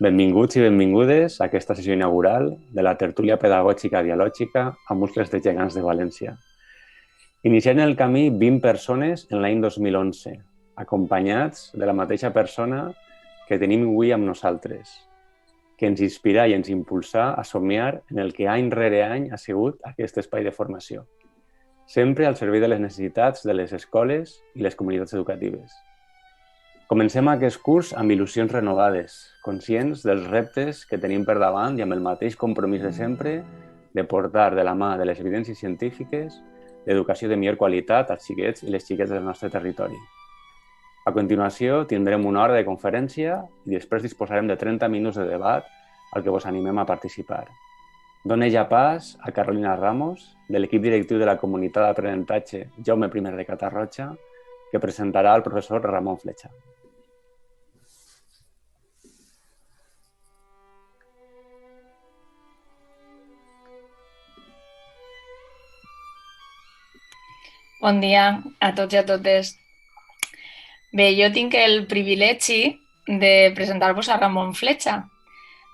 Benvinguts i benvingudes a aquesta sessió inaugural de la tertúlia pedagògica dialògica a Muscles de Gegants de València. Inicien el camí 20 persones en l'any 2011, acompanyats de la mateixa persona que tenim avui amb nosaltres, que ens inspira i ens impulsa a somiar en el que any rere any ha sigut aquest espai de formació, sempre al servei de les necessitats de les escoles i les comunitats educatives. Comencem aquest curs amb il·lusions renovades, conscients dels reptes que tenim per davant i amb el mateix compromís de sempre de portar de la mà de les evidències científiques l'educació de millor qualitat als xiquets i les xiquetes del nostre territori. A continuació, tindrem una hora de conferència i després disposarem de 30 minuts de debat al que vos animem a participar. Dono ja pas a Carolina Ramos, de l'equip directiu de la comunitat d'aprenentatge Jaume I de Catarroja, que presentarà el professor Ramon Fletxa. Bon dia a tots i a totes. Bé, jo tinc el privilegi de presentar-vos a Ramon Fletxa.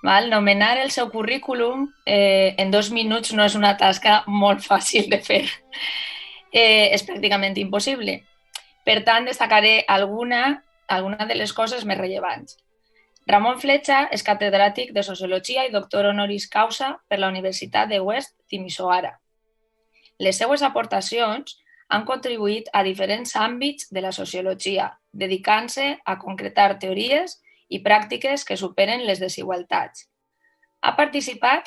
Nomenar el seu currículum en 2 minuts no és una tasca molt fàcil de fer. És pràcticament impossible. Per tant, destacaré alguna de les coses més rellevants. Ramon Fletxa és catedràtic de Sociologia i doctor honoris causa per la Universitat de West Timisoara. Les seues aportacions han contribuït a diferents àmbits de la sociologia, dedicant-se a concretar teories i pràctiques que superen les desigualtats. Ha participat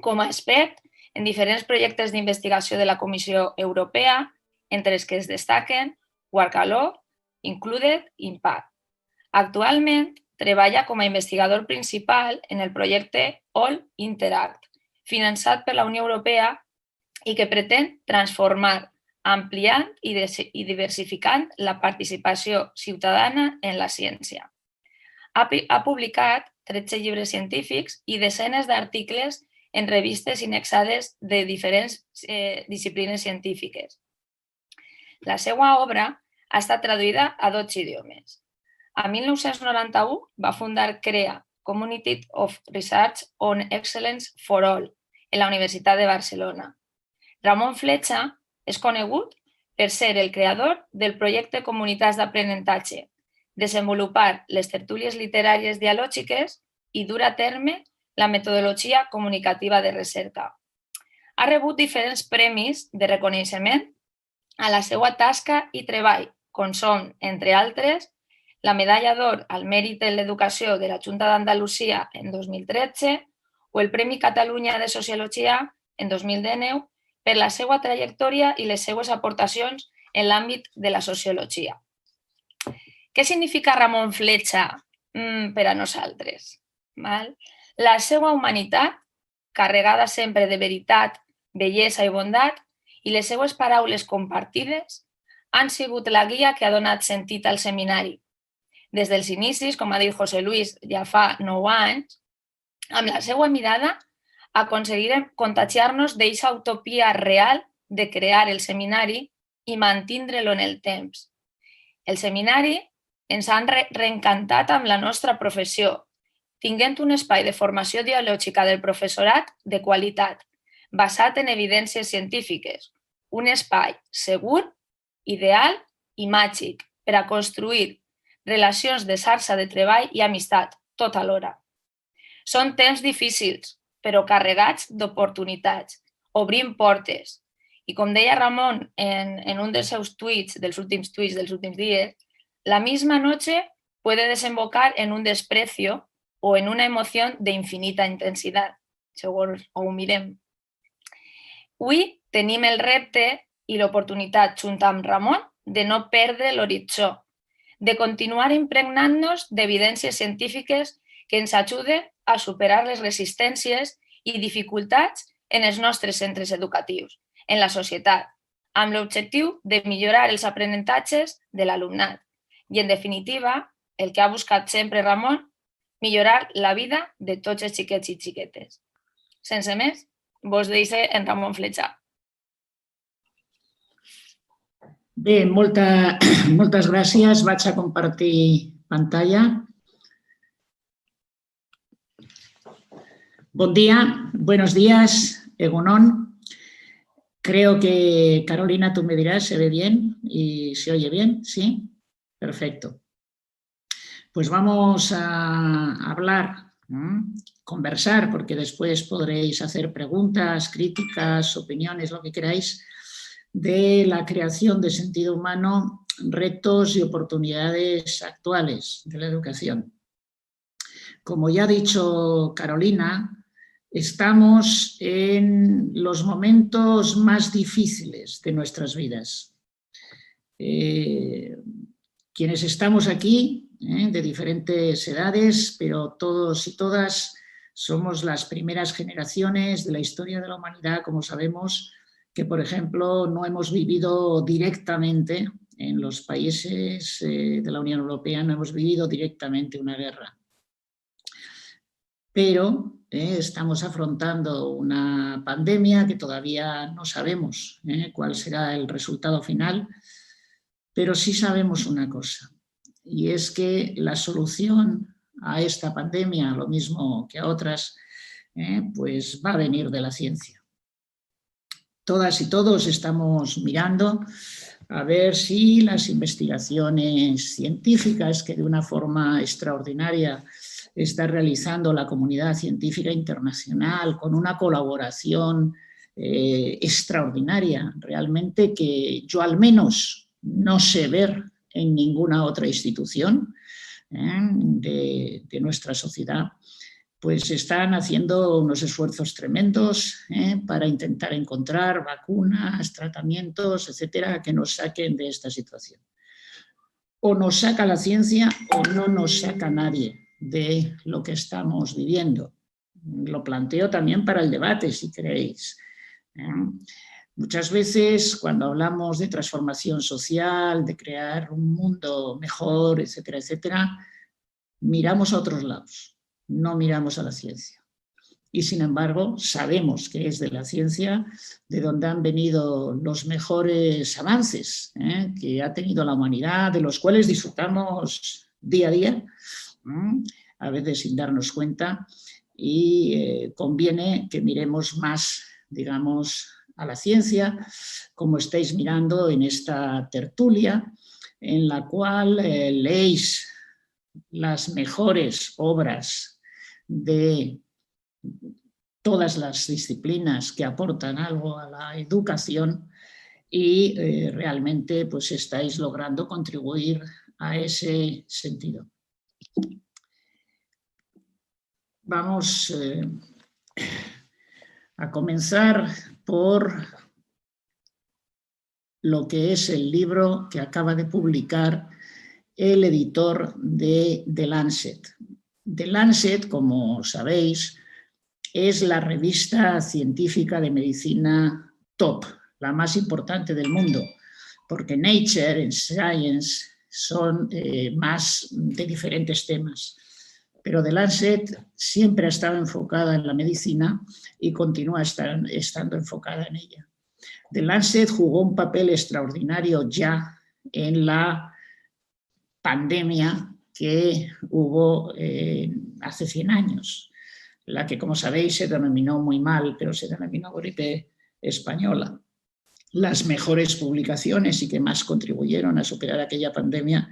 com a expert en diferents projectes d'investigació de la Comissió Europea, entre els que es destaquen Workalow, Included i Impact. Actualment treballa com a investigador principal en el projecte All Interact, finançat per la Unió Europea i que pretén transformar, ampliant i diversificant la participació ciutadana en la ciència. Ha publicat 13 llibres científics i desenes d'articles en revistes indexades de diferents disciplines científiques. La seva obra ha estat traduïda a 12 idiomes. A 1991 va fundar CREA, Community of Research on Excellence for All, en la Universitat de Barcelona. Ramon Fletxa és conegut per ser el creador del projecte Comunitats d'Aprenentatge, desenvolupar les tertúlies literàries dialògiques i dur a terme la metodologia comunicativa de recerca. Ha rebut diferents premis de reconeixement a la seva tasca i treball, com són, entre altres, la Medalla d'Or al Mèrit en l'Educació de la Junta d'Andalusia en 2013 o el Premi Catalunya de Sociologia en 2019 per la seva trajectòria i les seues aportacions en l'àmbit de la sociologia. Què significa Ramon Fletxa per a nosaltres? La seva humanitat, carregada sempre de veritat, bellesa i bondat, i les seues paraules compartides han sigut la guia que ha donat sentit al seminari. Des dels inicis, com ha dit José Luis ja fa 9 anys, amb la seva mirada aconseguirem contagiar-nos d'eixa utopia real de crear el seminari i mantindre-lo en el temps. El seminari ens ha reencantat amb la nostra professió, tinguent un espai de formació dialògica del professorat de qualitat, basat en evidències científiques, un espai segur, ideal i màgic per a construir relacions de xarxa de treball i amistat, tot alhora. Són temps difícils, però carregats d'oportunitats, obrint portes. I com deia Ramon en un dels seus tuits, dels últims dies, la misma noche puede desembocar en un desprecio o en una emoción de infinita intensidad, segons ho mirem. Avui tenim el repte i l'oportunitat, junt amb Ramon, de no perdre l'horitzó, de continuar impregnant-nos d'evidències científiques que ens ajuden a superar les resistències i dificultats en els nostres centres educatius, en la societat, amb l'objectiu de millorar els aprenentatges de l'alumnat i, en definitiva, el que ha buscat sempre Ramon, millorar la vida de tots els xiquets i xiquetes. Sense més, vos deixo en Ramon Fletxa. Bé, moltes gràcies. Vaig a compartir pantalla. Buen día, buenos días, Egunon. Creo que, Carolina, tú me dirás, ¿se ve bien y se oye bien? ¿Sí? Perfecto. Pues vamos a hablar, conversar, porque después podréis hacer preguntas, críticas, opiniones, lo que queráis, de la creación de sentido humano, retos y oportunidades actuales de la educación. Como ya ha dicho Carolina, estamos en los momentos más difíciles de nuestras vidas. Quienes estamos aquí, de diferentes edades, pero todos y todas somos las primeras generaciones de la historia de la humanidad, como sabemos, que, por ejemplo, no hemos vivido directamente en los países de la Unión Europea, no hemos vivido directamente una guerra. Pero estamos afrontando una pandemia que todavía no sabemos cuál será el resultado final, pero sí sabemos una cosa, y es que la solución a esta pandemia, lo mismo que a otras, pues va a venir de la ciencia. Todas y todos estamos mirando a ver si las investigaciones científicas que de una forma extraordinaria está realizando la comunidad científica internacional con una colaboración extraordinaria, realmente que yo al menos no sé ver en ninguna otra institución de nuestra sociedad, pues están haciendo unos esfuerzos tremendos para intentar encontrar vacunas, tratamientos, etcétera, que nos saquen de esta situación. O nos saca la ciencia o no nos saca nadie de lo que estamos viviendo. Lo planteo también para el debate, si queréis. Muchas veces, cuando hablamos de transformación social, de crear un mundo mejor, etcétera, etcétera, miramos a otros lados, no miramos a la ciencia. Y sin embargo, sabemos que es de la ciencia de donde han venido los mejores avances que ha tenido la humanidad, de los cuales disfrutamos día a día, a veces sin darnos cuenta, y conviene que miremos más, digamos, a la ciencia, como estáis mirando en esta tertulia, en la cual leéis las mejores obras de todas las disciplinas que aportan algo a la educación y realmente pues estáis logrando contribuir a ese sentido. Vamos a comenzar por lo que es el libro que acaba de publicar el editor de The Lancet. The Lancet, como sabéis, es la revista científica de medicina top, la más importante del mundo, porque Nature y Science son más de diferentes temas. Pero The Lancet siempre ha estado enfocada en la medicina y continúa estando enfocada en ella. The Lancet jugó un papel extraordinario ya en la pandemia que hubo hace 100 años, la que, como sabéis, se denominó muy mal, pero se denominó gripe española. Las mejores publicaciones y que más contribuyeron a superar aquella pandemia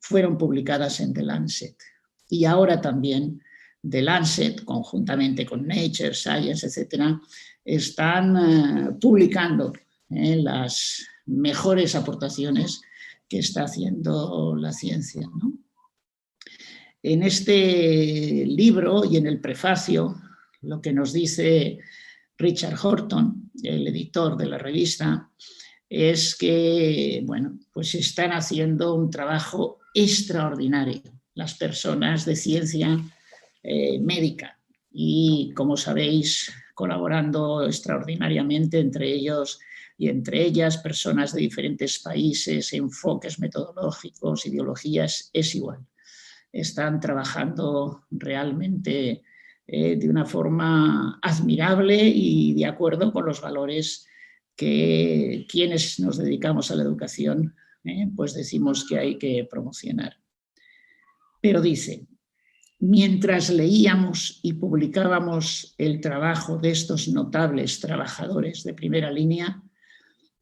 fueron publicadas en The Lancet. Y ahora también The Lancet, conjuntamente con Nature, Science, etcétera, están publicando las mejores aportaciones que está haciendo la ciencia, ¿no? En este libro y en el prefacio, lo que nos dice Richard Horton, el editor de la revista, es que, bueno, pues están haciendo un trabajo extraordinario las personas de ciencia médica y, como sabéis, colaborando extraordinariamente entre ellos y entre ellas, personas de diferentes países, enfoques metodológicos, ideologías, es igual. Están trabajando realmente de una forma admirable y de acuerdo con los valores que quienes nos dedicamos a la educación pues decimos que hay que promocionar. Pero dice, mientras leíamos y publicábamos el trabajo de estos notables trabajadores de primera línea,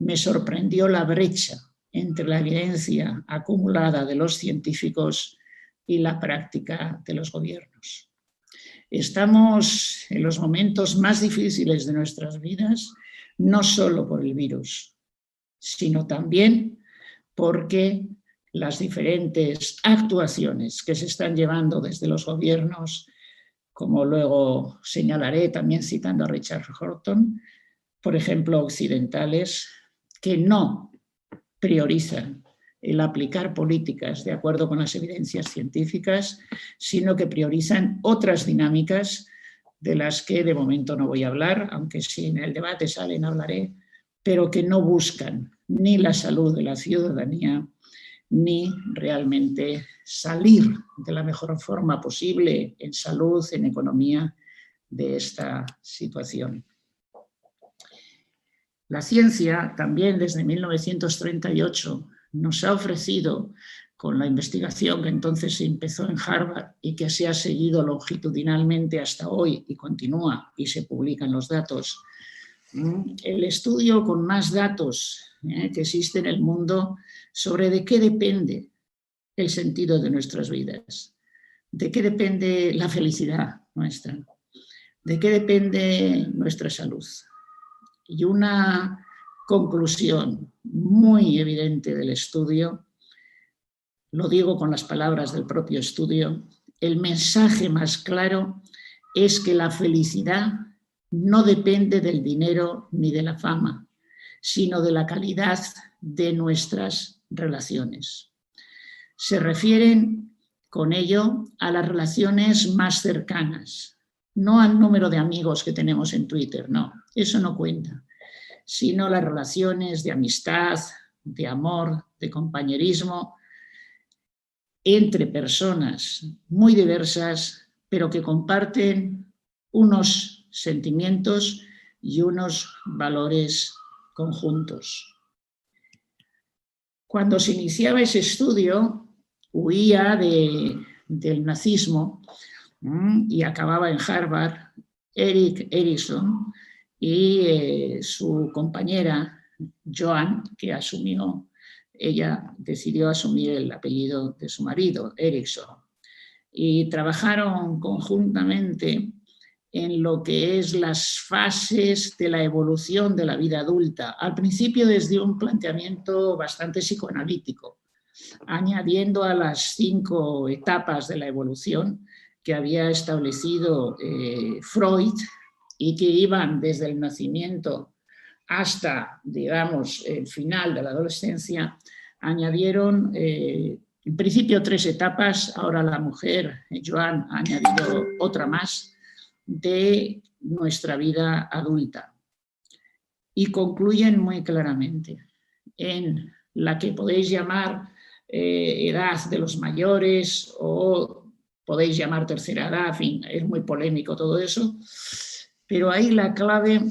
me sorprendió la brecha entre la evidencia acumulada de los científicos y la práctica de los gobiernos. Estamos en los momentos más difíciles de nuestras vidas, no solo por el virus, sino también porque las diferentes actuaciones que se están llevando desde los gobiernos, como luego señalaré también citando a Richard Horton, por ejemplo, occidentales, que no priorizan el aplicar políticas de acuerdo con las evidencias científicas, sino que priorizan otras dinámicas de las que de momento no voy a hablar, aunque si en el debate salen hablaré, pero que no buscan ni la salud de la ciudadanía, ni realmente salir de la mejor forma posible en salud, en economía, de esta situación. La ciencia también desde 1938 nos ha ofrecido, con la investigación que entonces se empezó en Harvard y que se ha seguido longitudinalmente hasta hoy y continúa y se publican los datos, el estudio con más datos que existe en el mundo sobre de qué depende el sentido de nuestras vidas, de qué depende la felicidad nuestra, de qué depende nuestra salud. Y una conclusión muy evidente del estudio, lo digo con las palabras del propio estudio, el mensaje más claro es que la felicidad no depende del dinero ni de la fama, sino de la calidad de nuestras relaciones. Se refieren con ello a las relaciones más cercanas, no al número de amigos que tenemos en Twitter, no, eso no cuenta, sino las relaciones de amistad, de amor, de compañerismo, entre personas muy diversas, pero que comparten unos sentimientos y unos valores conjuntos. Cuando se iniciaba ese estudio, huía del nazismo y acababa en Harvard Erik Erikson y su compañera Joan, que ella decidió asumir el apellido de su marido, Erikson, y trabajaron conjuntamente en lo que es las fases de la evolución de la vida adulta, al principio desde un planteamiento bastante psicoanalítico, añadiendo a las 5 etapas de la evolución que había establecido Freud y que iban desde el nacimiento hasta, digamos, el final de la adolescencia, añadieron en principio 3 etapas, ahora la mujer, Joan, ha añadido otra más, de nuestra vida adulta. Y concluyen muy claramente en la que podéis llamar edad de los mayores o podéis llamar tercera edad, en fin, es muy polémico todo eso, pero ahí la clave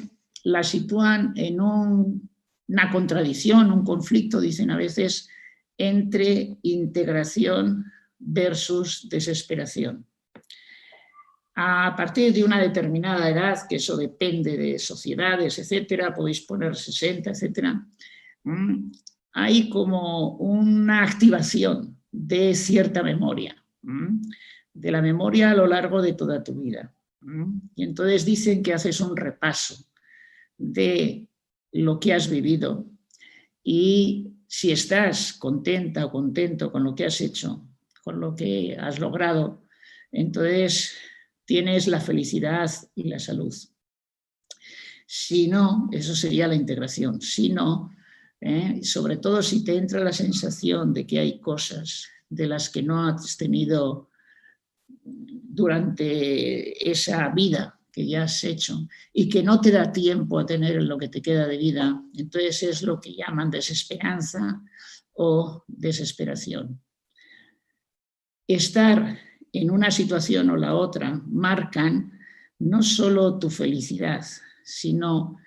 la sitúan en una contradicción, un conflicto, dicen a veces, entre integración versus desesperación. A partir de una determinada edad, que eso depende de sociedades, etcétera, podéis poner 60, etcétera, hay como una activación de cierta memoria, de la memoria a lo largo de toda tu vida. Y entonces dicen que haces un repaso de lo que has vivido y si estás contenta o contento con lo que has hecho, con lo que has logrado, entonces tienes la felicidad y la salud. Si no, eso sería la integración. Si no, sobre todo si te entra la sensación de que hay cosas de las que no has tenido durante esa vida que ya has hecho y que no te da tiempo a tener en lo que te queda de vida, entonces es lo que llaman desesperanza o desesperación. Estar en una situación o la otra marcan no solo tu felicidad, sino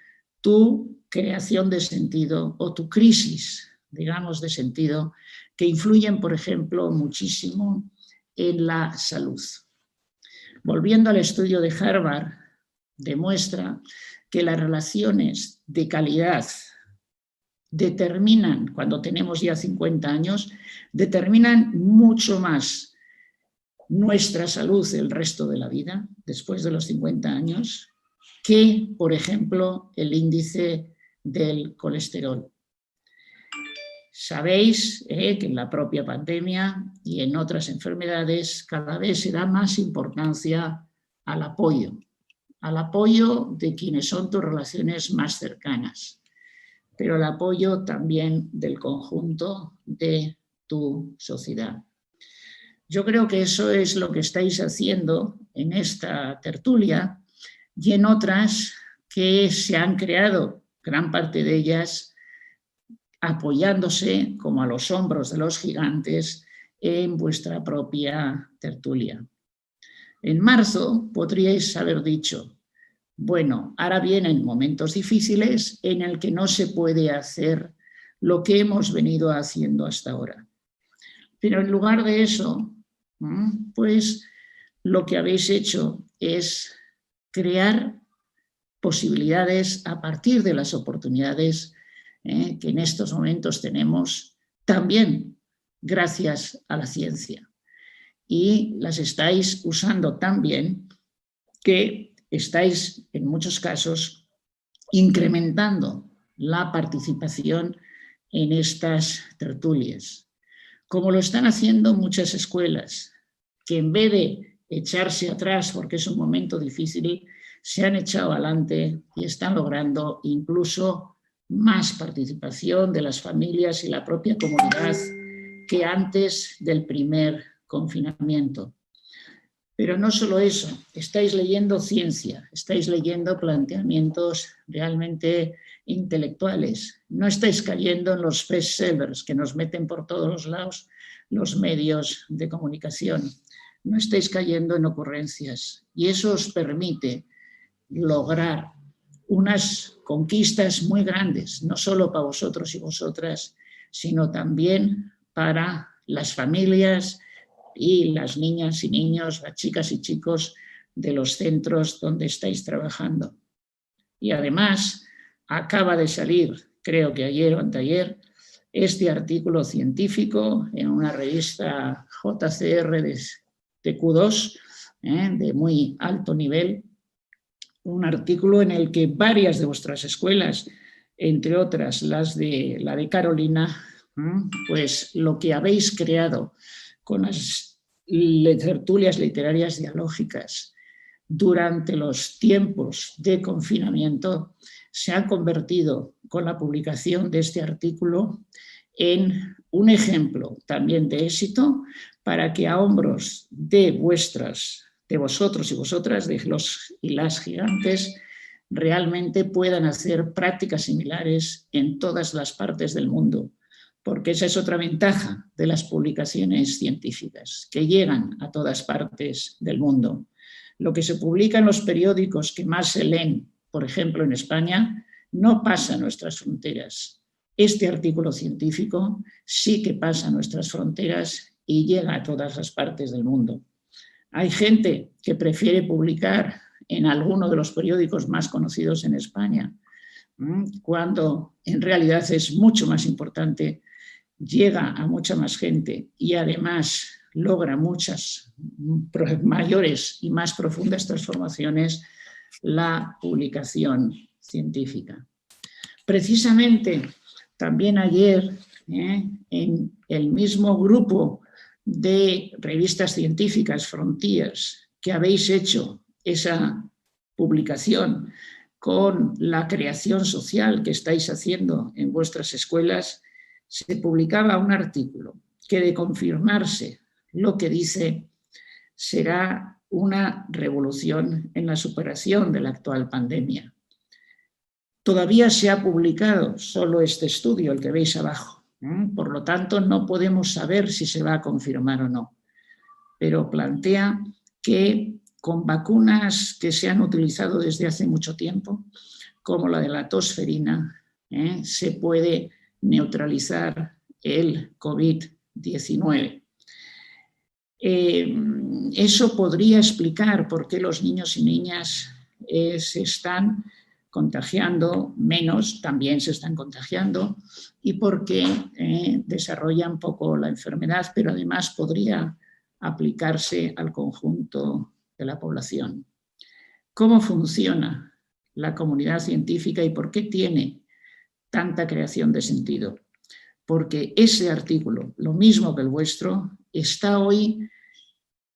tu creación de sentido o tu crisis, digamos, de sentido, que influyen, por ejemplo, muchísimo en la salud. volviendo al estudio de Harvard, demuestra que las relaciones de calidad determinan, cuando tenemos ya 50 años, determinan mucho más nuestra salud el resto de la vida, después de los 50 años, que, por ejemplo, el índice del colesterol. Sabéis que en la propia pandemia y en otras enfermedades cada vez se da más importancia al apoyo de quienes son tus relaciones más cercanas, pero el apoyo también del conjunto de tu sociedad. Yo creo que eso es lo que estáis haciendo en esta tertulia y en otras que se han creado, gran parte de ellas apoyándose como a los hombros de los gigantes en vuestra propia tertulia. En marzo podríais haber dicho, bueno, ahora vienen momentos difíciles en el que no se puede hacer lo que hemos venido haciendo hasta ahora. Pero en lugar de eso, pues lo que habéis hecho es crear posibilidades a partir de las oportunidades que en estos momentos tenemos, también gracias a la ciencia. Y las estáis usando tan bien que estáis, en muchos casos, incrementando la participación en estas tertulias, como lo están haciendo muchas escuelas, que en vez de echarse atrás porque es un momento difícil, se han echado adelante y están logrando incluso más participación de las familias y la propia comunidad que antes del primer confinamiento. Pero no solo eso, estáis leyendo ciencia, estáis leyendo planteamientos realmente intelectuales, no estáis cayendo en los bestsellers que nos meten por todos los lados los medios de comunicación, no estáis cayendo en ocurrencias y eso os permite lograr unas conquistas muy grandes, no solo para vosotros y vosotras, sino también para las familias y las niñas y niños, las chicas y chicos de los centros donde estáis trabajando. Y además acaba de salir, creo que ayer o anteayer, este artículo científico en una revista JCR de Q2, de muy alto nivel, un artículo en el que varias de vuestras escuelas, entre otras la de Carolina, pues lo que habéis creado con las tertulias literarias dialógicas durante los tiempos de confinamiento se ha convertido con la publicación de este artículo en un ejemplo también de éxito para que a hombros de vosotros y vosotras, de los y las gigantes, realmente puedan hacer prácticas similares en todas las partes del mundo, porque esa es otra ventaja de las publicaciones científicas, que llegan a todas partes del mundo. Lo que se publica en los periódicos que más se leen, por ejemplo en España, no pasa a nuestras fronteras. Este artículo científico sí que pasa a nuestras fronteras y llega a todas las partes del mundo. Hay gente que prefiere publicar en alguno de los periódicos más conocidos en España, cuando en realidad es mucho más importante, llega a mucha más gente y además logra muchas mayores y más profundas transformaciones la publicación científica. Precisamente también ayer en el mismo grupo de revistas científicas Frontiers que habéis hecho esa publicación con la creación social que estáis haciendo en vuestras escuelas, se publicaba un artículo que, de confirmarse lo que dice, será una revolución en la superación de la actual pandemia. Todavía se ha publicado solo este estudio, el que veis abajo. Por lo tanto, no podemos saber si se va a confirmar o no. Pero plantea que con vacunas que se han utilizado desde hace mucho tiempo, como la de la tosferina, se puede neutralizar el COVID-19. Eso podría explicar por qué los niños y niñas se están contagiando menos, también se están contagiando, y por qué desarrollan poco la enfermedad, pero además podría aplicarse al conjunto de la población. ¿Cómo funciona la comunidad científica y por qué tiene tanta creación de sentido? Porque ese artículo, lo mismo que el vuestro, está hoy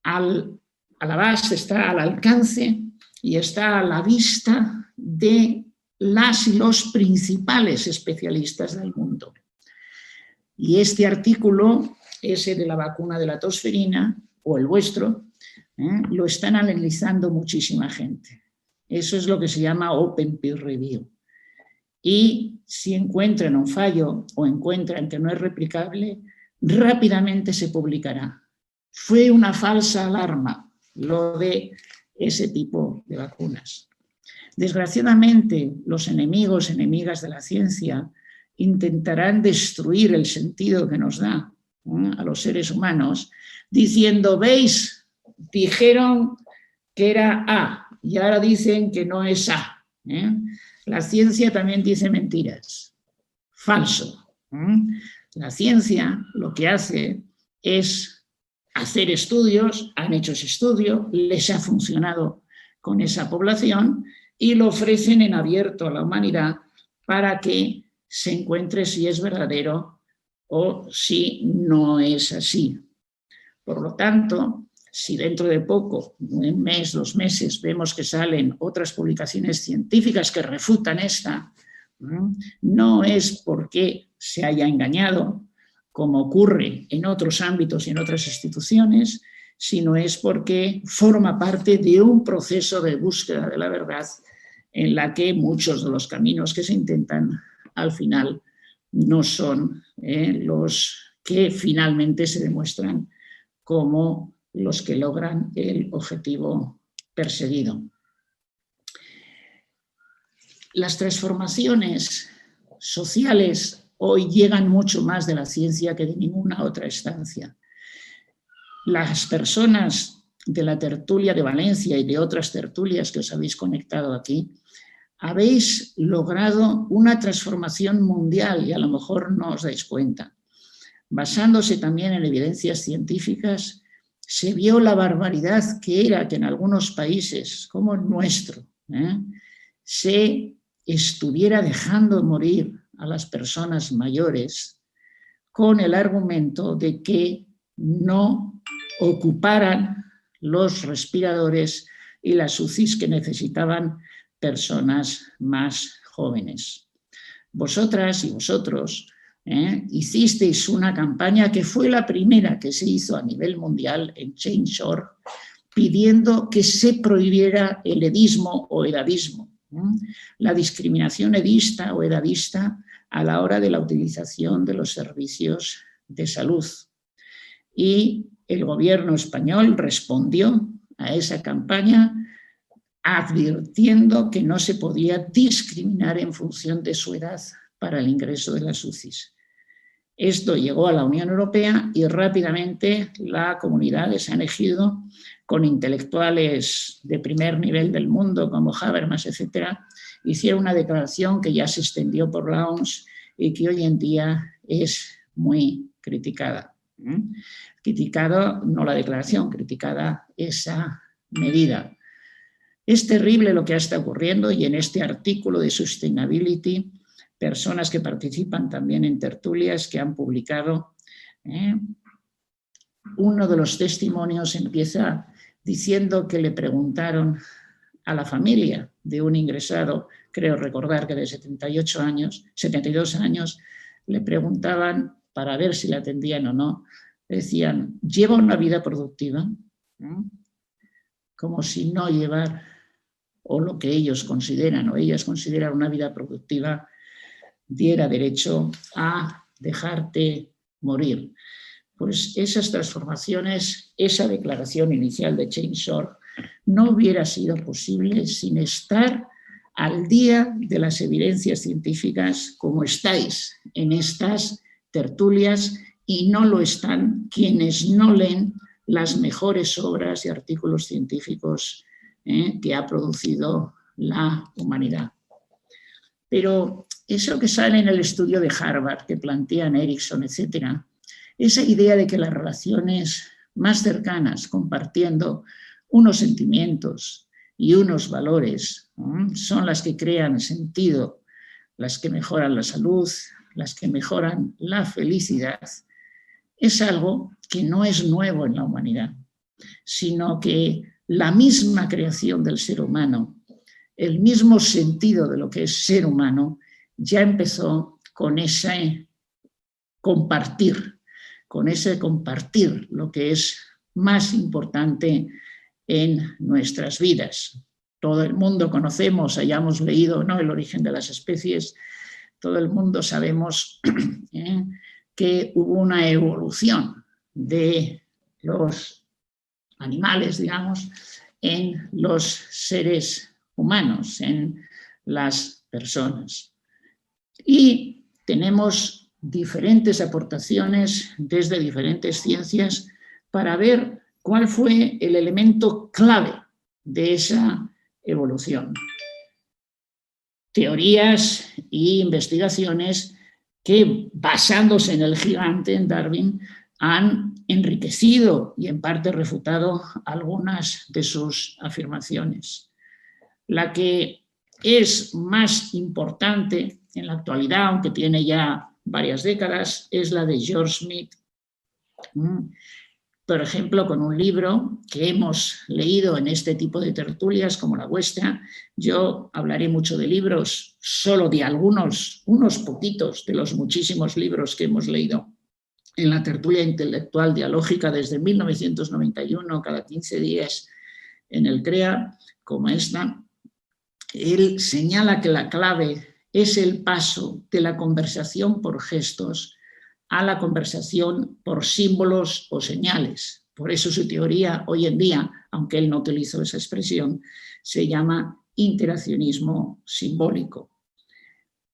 a la base, está al alcance y está a la vista de las y los principales especialistas del mundo. Y este artículo, ese de la vacuna de la tosferina, o el vuestro, lo están analizando muchísima gente. Eso es lo que se llama Open Peer Review. Y si encuentran un fallo o encuentran que no es replicable, rápidamente se publicará. Fue una falsa alarma lo de ese tipo de vacunas. Desgraciadamente, los enemigos, enemigas de la ciencia, intentarán destruir el sentido que nos da a los seres humanos, diciendo, ¿veis? Dijeron que era A y ahora dicen que no es A. La ciencia también dice mentiras. Falso. La ciencia lo que hace es hacer estudios, han hecho ese estudio, les ha funcionado con esa población y lo ofrecen en abierto a la humanidad para que se encuentre si es verdadero o si no es así. Por lo tanto, si dentro de poco, un mes, 2 meses, vemos que salen otras publicaciones científicas que refutan esta, no es porque se haya engañado, como ocurre en otros ámbitos y en otras instituciones, sino es porque forma parte de un proceso de búsqueda de la verdad en la que muchos de los caminos que se intentan al final no son los que finalmente se demuestran como los que logran el objetivo perseguido. Las transformaciones sociales hoy llegan mucho más de la ciencia que de ninguna otra instancia. Las personas de la tertulia de Valencia y de otras tertulias que os habéis conectado aquí, habéis logrado una transformación mundial y a lo mejor no os dais cuenta. Basándose también en evidencias científicas, se vio la barbaridad que era que en algunos países, como el nuestro, se estuviera dejando morir a las personas mayores con el argumento de que no ocuparan los respiradores y las UCIs que necesitaban personas más jóvenes. Vosotras y vosotros hicisteis una campaña que fue la primera que se hizo a nivel mundial en Change.org, pidiendo que se prohibiera el edismo o edadismo, la discriminación edista o edadista a la hora de la utilización de los servicios de salud. Y el gobierno español respondió a esa campaña advirtiendo que no se podía discriminar en función de su edad para el ingreso de las UCIs. Esto llegó a la Unión Europea y rápidamente la comunidad de San Egido, con intelectuales de primer nivel del mundo como Habermas, etcétera, hicieron una declaración que ya se extendió por la OMS y que hoy en día es muy criticada. Criticado, no la declaración, criticada esa medida. Es terrible lo que está ocurriendo y en este artículo de Sustainability, personas que participan también en tertulias que han publicado, uno de los testimonios empieza diciendo que le preguntaron a la familia de un ingresado, creo recordar que de 72 años, le preguntaban para ver si le atendían o no, decían, ¿lleva una vida productiva? Como si no llevar, o lo que ellos consideran o ellas consideran una vida productiva, diera derecho a dejarte morir. Pues esas transformaciones, esa declaración inicial de Change.org no hubiera sido posible sin estar al día de las evidencias científicas como estáis en estas tertulias y no lo están quienes no leen las mejores obras y artículos científicos que ha producido la humanidad. Pero eso que sale en el estudio de Harvard, que plantean Erickson, etc., esa idea de que las relaciones más cercanas, compartiendo unos sentimientos y unos valores, son las que crean sentido, las que mejoran la salud, las que mejoran la felicidad, es algo que no es nuevo en la humanidad, sino que la misma creación del ser humano, el mismo sentido de lo que es ser humano, ya empezó con ese compartir lo que es más importante en nuestras vidas. Todo el mundo conocemos, hayamos leído, ¿no?, El origen de las especies, todo el mundo sabemos que hubo una evolución de los animales, digamos, en los seres humanos, en las personas. Y tenemos diferentes aportaciones desde diferentes ciencias para ver cuál fue el elemento clave de esa evolución. Teorías e investigaciones que, basándose en el gigante, en Darwin, han enriquecido y en parte refutado algunas de sus afirmaciones. La que es más importante en la actualidad, aunque tiene ya varias décadas, es la de George Smith. Por ejemplo, con un libro que hemos leído en este tipo de tertulias como la vuestra. Yo hablaré mucho de libros, solo de unos poquitos de los muchísimos libros que hemos leído en la tertulia intelectual dialógica desde 1991, cada 15 días en el CREA, como esta. Él señala que la clave es el paso de la conversación por gestos a la conversación por símbolos o señales. Por eso su teoría hoy en día, aunque él no utilizó esa expresión, se llama interaccionismo simbólico.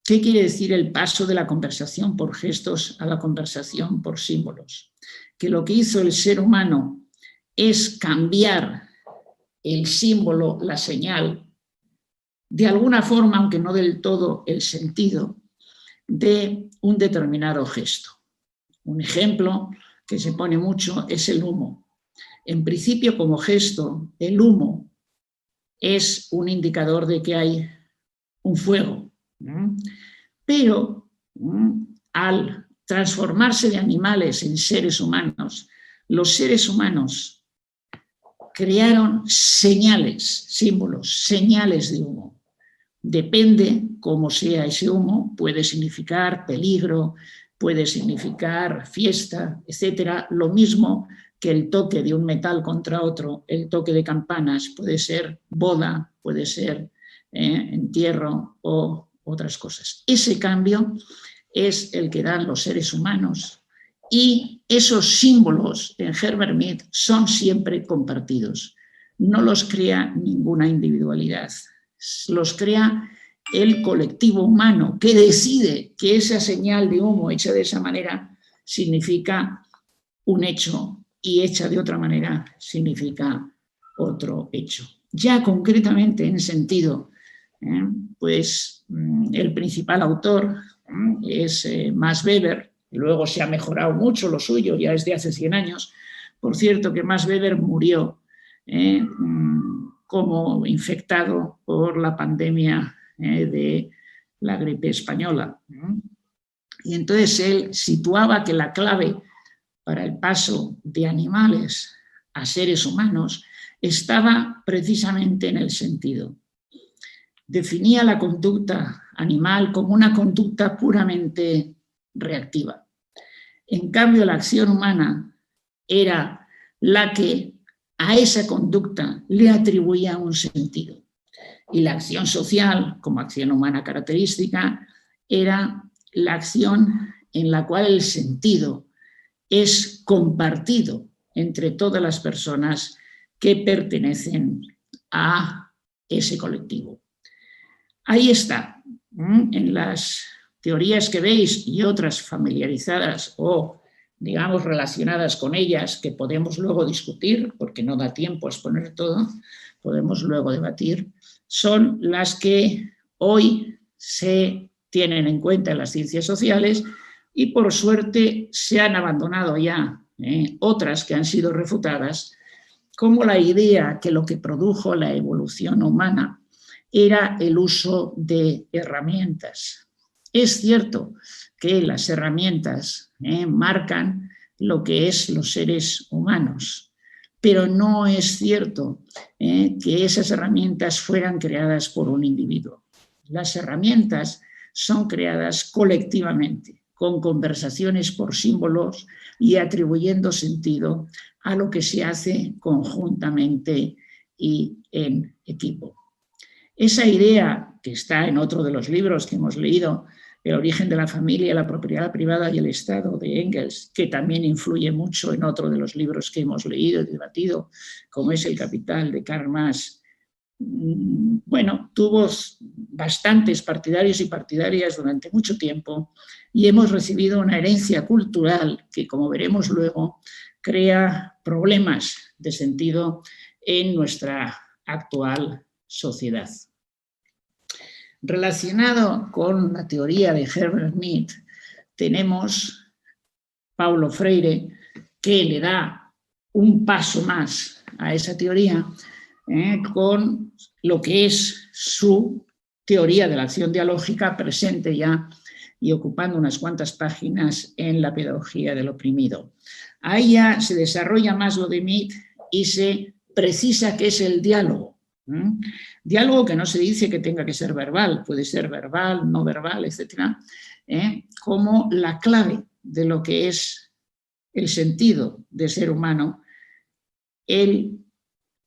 ¿Qué quiere decir el paso de la conversación por gestos a la conversación por símbolos? Que lo que hizo el ser humano es cambiar el símbolo, la señal, de alguna forma, aunque no del todo, el sentido de un determinado gesto. Un ejemplo que se pone mucho es el humo. En principio, como gesto, el humo es un indicador de que hay un fuego. Pero al transformarse de animales en seres humanos, los seres humanos crearon señales, símbolos, señales de humo. Depende cómo sea ese humo, puede significar peligro, puede significar fiesta, etcétera. Lo mismo que el toque de un metal contra otro, el toque de campanas, puede ser boda, puede ser entierro o otras cosas. Ese cambio es el que dan los seres humanos y esos símbolos en Herbert Mead son siempre compartidos. No los crea ninguna individualidad, los crea el colectivo humano que decide que esa señal de humo hecha de esa manera significa un hecho y hecha de otra manera significa otro hecho. Ya concretamente en sentido, pues el principal autor es Max Weber, luego se ha mejorado mucho lo suyo, ya es de hace 100 años. Por cierto que Max Weber murió como infectado por la pandemia de la gripe española. Y entonces él situaba que la clave para el paso de animales a seres humanos estaba precisamente en el sentido. Definía la conducta animal como una conducta puramente reactiva. En cambio, la acción humana era la que a esa conducta le atribuía un sentido. Y la acción social, como acción humana característica, era la acción en la cual el sentido es compartido entre todas las personas que pertenecen a ese colectivo. Ahí está, en las teorías que veis y otras familiarizadas o digamos, relacionadas con ellas, que podemos luego discutir, porque no da tiempo a exponer todo, podemos luego debatir, son las que hoy se tienen en cuenta en las ciencias sociales y por suerte se han abandonado ya otras que han sido refutadas, como la idea que lo que produjo la evolución humana era el uso de herramientas. Es cierto que las herramientas marcan lo que es los seres humanos, pero no es cierto que esas herramientas fueran creadas por un individuo. Las herramientas son creadas colectivamente, con conversaciones por símbolos y atribuyendo sentido a lo que se hace conjuntamente y en equipo. Esa idea que está en otro de los libros que hemos leído, El origen de la familia, la propiedad privada y el Estado, de Engels, que también influye mucho en otro de los libros que hemos leído y debatido, como es El Capital, de Karl Marx, bueno, tuvo bastantes partidarios y partidarias durante mucho tiempo y hemos recibido una herencia cultural que, como veremos luego, crea problemas de sentido en nuestra actual sociedad. Relacionado con la teoría de Herbert Mead, tenemos Paulo Freire, que le da un paso más a esa teoría con lo que es su teoría de la acción dialógica, presente ya y ocupando unas cuantas páginas en La pedagogía del oprimido. Ahí ya se desarrolla más lo de Mead y se precisa qué es el diálogo. Diálogo que no se dice que tenga que ser verbal, puede ser verbal, no verbal, etc., como la clave de lo que es el sentido de ser humano, el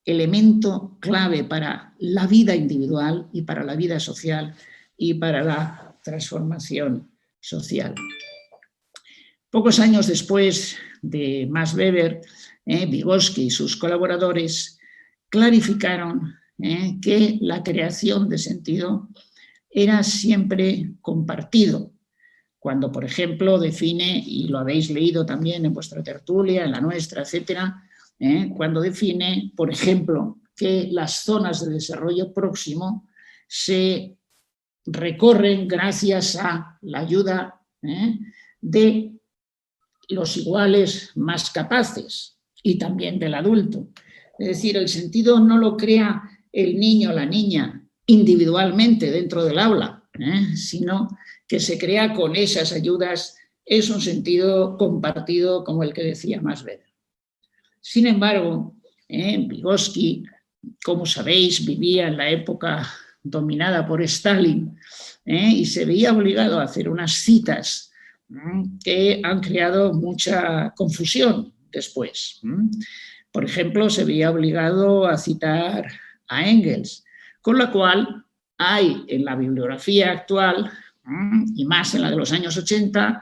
elemento clave para la vida individual y para la vida social y para la transformación social. Pocos años después de Max Weber, Vygotsky y sus colaboradores clarificaron que la creación de sentido era siempre compartido. Cuando, por ejemplo, define, y lo habéis leído también en vuestra tertulia, en la nuestra, etcétera, cuando define, por ejemplo, que las zonas de desarrollo próximo se recorren gracias a la ayuda de los iguales más capaces y también del adulto. Es decir, el sentido no lo crea el niño o la niña individualmente dentro del aula, sino que se crea con esas ayudas. Es un sentido compartido como el que decía Max Weber. Sin embargo, Vygotsky, como sabéis, vivía en la época dominada por Stalin y se veía obligado a hacer unas citas que han creado mucha confusión después. Por ejemplo, se veía obligado a citar a Engels, con lo cual hay en la bibliografía actual, y más en la de los años 80,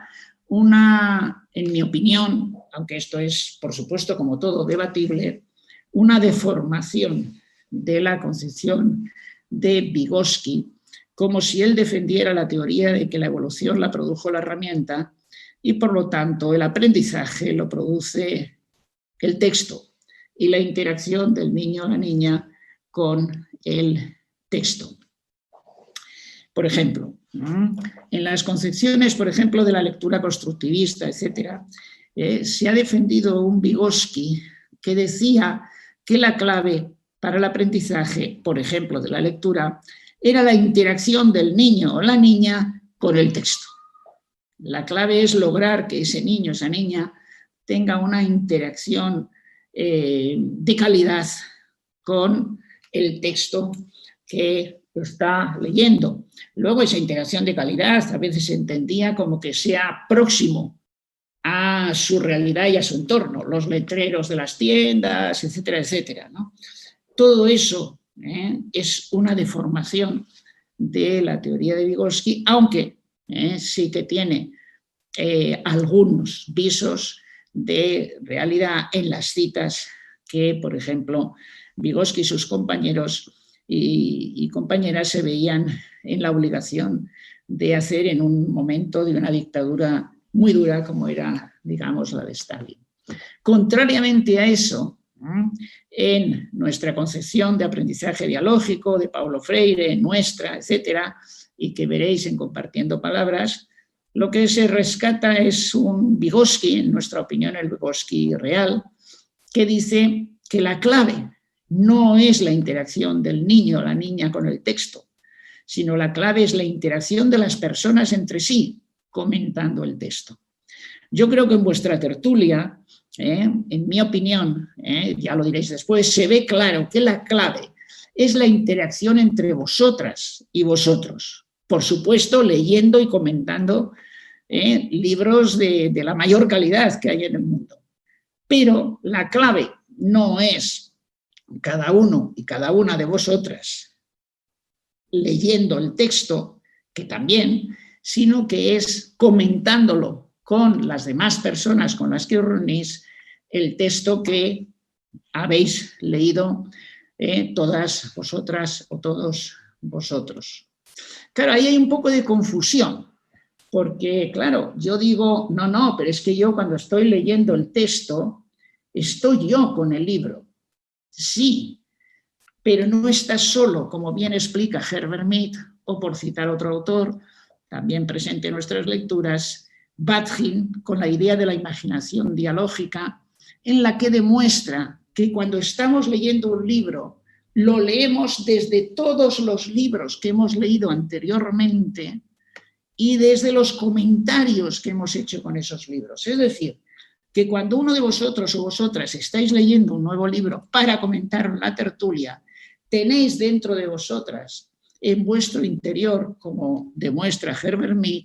una, en mi opinión, aunque esto es, por supuesto, como todo, debatible, una deformación de la concepción de Vygotsky, como si él defendiera la teoría de que la evolución la produjo la herramienta y, por lo tanto, el aprendizaje lo produce el texto y la interacción del niño o la niña con el texto. Por ejemplo, en las concepciones, por ejemplo, de la lectura constructivista, etcétera, se ha defendido un Vygotsky que decía que la clave para el aprendizaje, por ejemplo, de la lectura, era la interacción del niño o la niña con el texto. La clave es lograr que ese niño o esa niña tenga una interacción de calidad con el texto que está leyendo. Luego esa interacción de calidad a veces se entendía como que sea próximo a su realidad y a su entorno, los letreros de las tiendas, etcétera, etcétera, ¿no? Todo eso es una deformación de la teoría de Vygotsky, aunque sí que tiene algunos visos de realidad en las citas que, por ejemplo, Vygotsky y sus compañeros y compañeras se veían en la obligación de hacer en un momento de una dictadura muy dura como era, digamos, la de Stalin. Contrariamente a eso, en nuestra concepción de aprendizaje dialógico, de Paulo Freire, nuestra, etcétera, y que veréis en Compartiendo Palabras, lo que se rescata es un Vygotsky, en nuestra opinión el Vygotsky real, que dice que la clave no es la interacción del niño o la niña con el texto, sino la clave es la interacción de las personas entre sí, comentando el texto. Yo creo que en vuestra tertulia, en mi opinión, ya lo diréis después, se ve claro que la clave es la interacción entre vosotras y vosotros. Por supuesto, leyendo y comentando libros de la mayor calidad que hay en el mundo. Pero la clave no es cada uno y cada una de vosotras leyendo el texto, que también, sino que es comentándolo con las demás personas con las que os reunís, el texto que habéis leído todas vosotras o todos vosotros. Claro, ahí hay un poco de confusión, porque, claro, yo digo, no, pero es que yo cuando estoy leyendo el texto, estoy yo con el libro. Sí, pero no estás solo, como bien explica Herbert Mead, o por citar otro autor, también presente en nuestras lecturas, Batkin, con la idea de la imaginación dialógica, en la que demuestra que cuando estamos leyendo un libro, lo leemos desde todos los libros que hemos leído anteriormente y desde los comentarios que hemos hecho con esos libros. Es decir, que cuando uno de vosotros o vosotras estáis leyendo un nuevo libro para comentar la tertulia, tenéis dentro de vosotras, en vuestro interior, como demuestra Herbert Mead,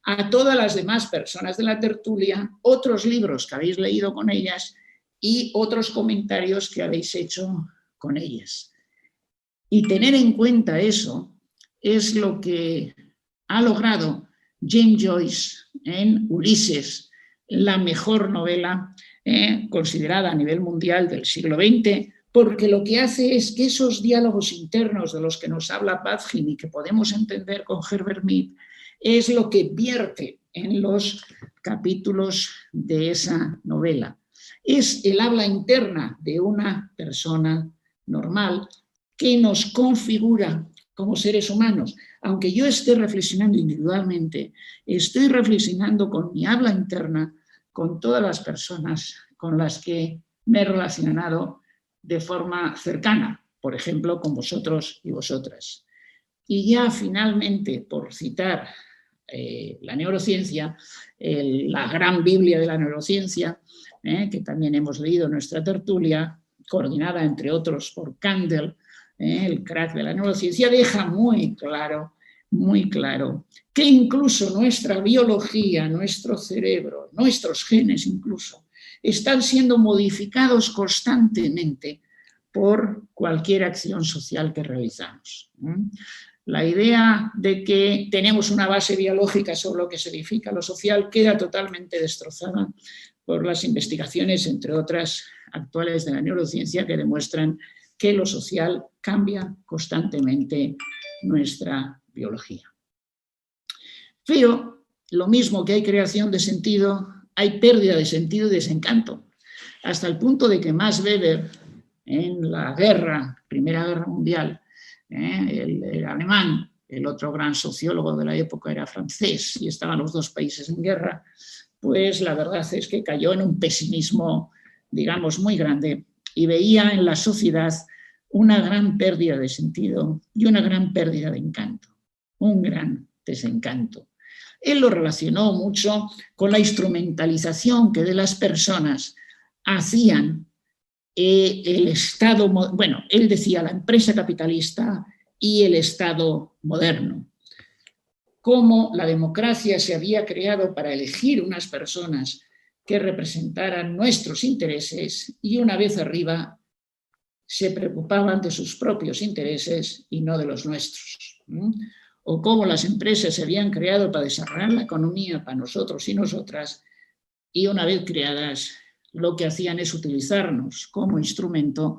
a todas las demás personas de la tertulia, otros libros que habéis leído con ellas y otros comentarios que habéis hecho con ellas. Y tener en cuenta eso es lo que ha logrado James Joyce en Ulises, la mejor novela considerada a nivel mundial del siglo XX, porque lo que hace es que esos diálogos internos de los que nos habla Batkin y que podemos entender con Herbert Mead, es lo que vierte en los capítulos de esa novela. Es el habla interna de una persona normal que nos configura como seres humanos. Aunque yo esté reflexionando individualmente, estoy reflexionando con mi habla interna, con todas las personas con las que me he relacionado de forma cercana, por ejemplo, con vosotros y vosotras. Y ya finalmente, por citar la neurociencia, la gran Biblia de la neurociencia, que también hemos leído en nuestra tertulia, coordinada entre otros por Kandel, el crack de la neurociencia, deja muy claro que incluso nuestra biología, nuestro cerebro, nuestros genes incluso, están siendo modificados constantemente por cualquier acción social que realizamos. La idea de que tenemos una base biológica sobre lo que se edifica lo social queda totalmente destrozada por las investigaciones, entre otras actuales de la neurociencia, que demuestran que lo social cambia constantemente nuestra biología. Pero lo mismo que hay creación de sentido, hay pérdida de sentido y desencanto, hasta el punto de que Max Weber, en la Primera Guerra Mundial, el alemán, el otro gran sociólogo de la época era francés y estaban los dos países en guerra, pues la verdad es que cayó en un pesimismo, digamos, muy grande y veía en la sociedad una gran pérdida de sentido y una gran pérdida de encanto, un gran desencanto. Él lo relacionó mucho con la instrumentalización que de las personas hacían el Estado, bueno, él decía la empresa capitalista y el Estado moderno. Cómo la democracia se había creado para elegir unas personas que representaran nuestros intereses y una vez arriba se preocupaban de sus propios intereses y no de los nuestros. O cómo las empresas se habían creado para desarrollar la economía para nosotros y nosotras y una vez creadas lo que hacían es utilizarnos como instrumento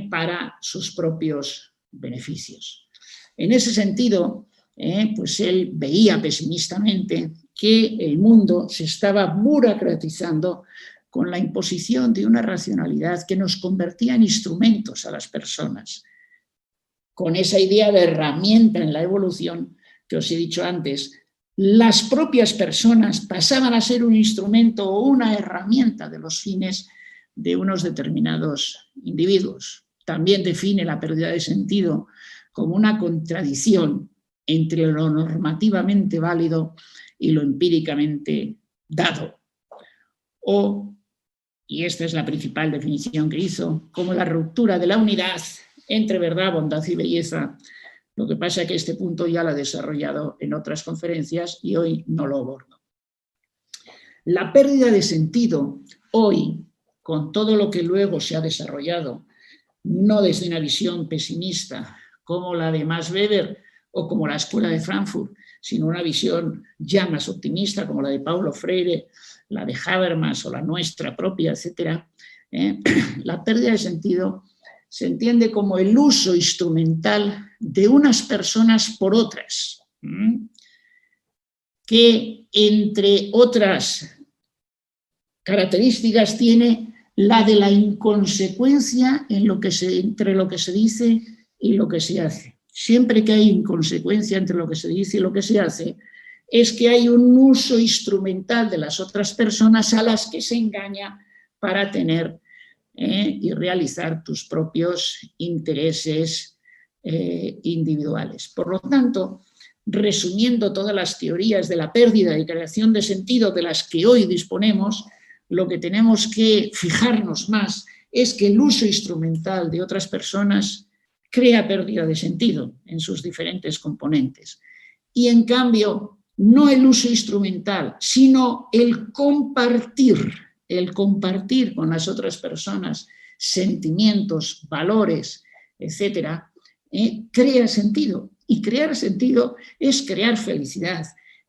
para sus propios beneficios. En ese sentido, pues él veía pesimistamente que el mundo se estaba burocratizando con la imposición de una racionalidad que nos convertía en instrumentos a las personas, con esa idea de herramienta en la evolución que os he dicho antes. Las propias personas pasaban a ser un instrumento o una herramienta de los fines de unos determinados individuos. También define la pérdida de sentido como una contradicción entre lo normativamente válido y lo empíricamente dado. O, y esta es la principal definición que hizo, como la ruptura de la unidad entre verdad, bondad y belleza. Lo que pasa es que este punto ya lo he desarrollado en otras conferencias y hoy no lo abordo. La pérdida de sentido hoy, con todo lo que luego se ha desarrollado, no desde una visión pesimista como la de Max Weber o como la Escuela de Frankfurt, sino una visión ya más optimista como la de Paulo Freire, la de Habermas o la nuestra propia, etc. La pérdida de sentido se entiende como el uso instrumental de unas personas por otras, que entre otras características tiene la de la inconsecuencia entre lo que se dice y lo que se hace. Siempre que hay inconsecuencia entre lo que se dice y lo que se hace, es que hay un uso instrumental de las otras personas a las que se engaña para tener y realizar tus propios intereses individuales. Por lo tanto, resumiendo todas las teorías de la pérdida y creación de sentido de las que hoy disponemos, lo que tenemos que fijarnos más es que el uso instrumental de otras personas crea pérdida de sentido en sus diferentes componentes. Y en cambio, no el uso instrumental, sino el compartir con las otras personas sentimientos, valores, etcétera, crea sentido. Y crear sentido es crear felicidad,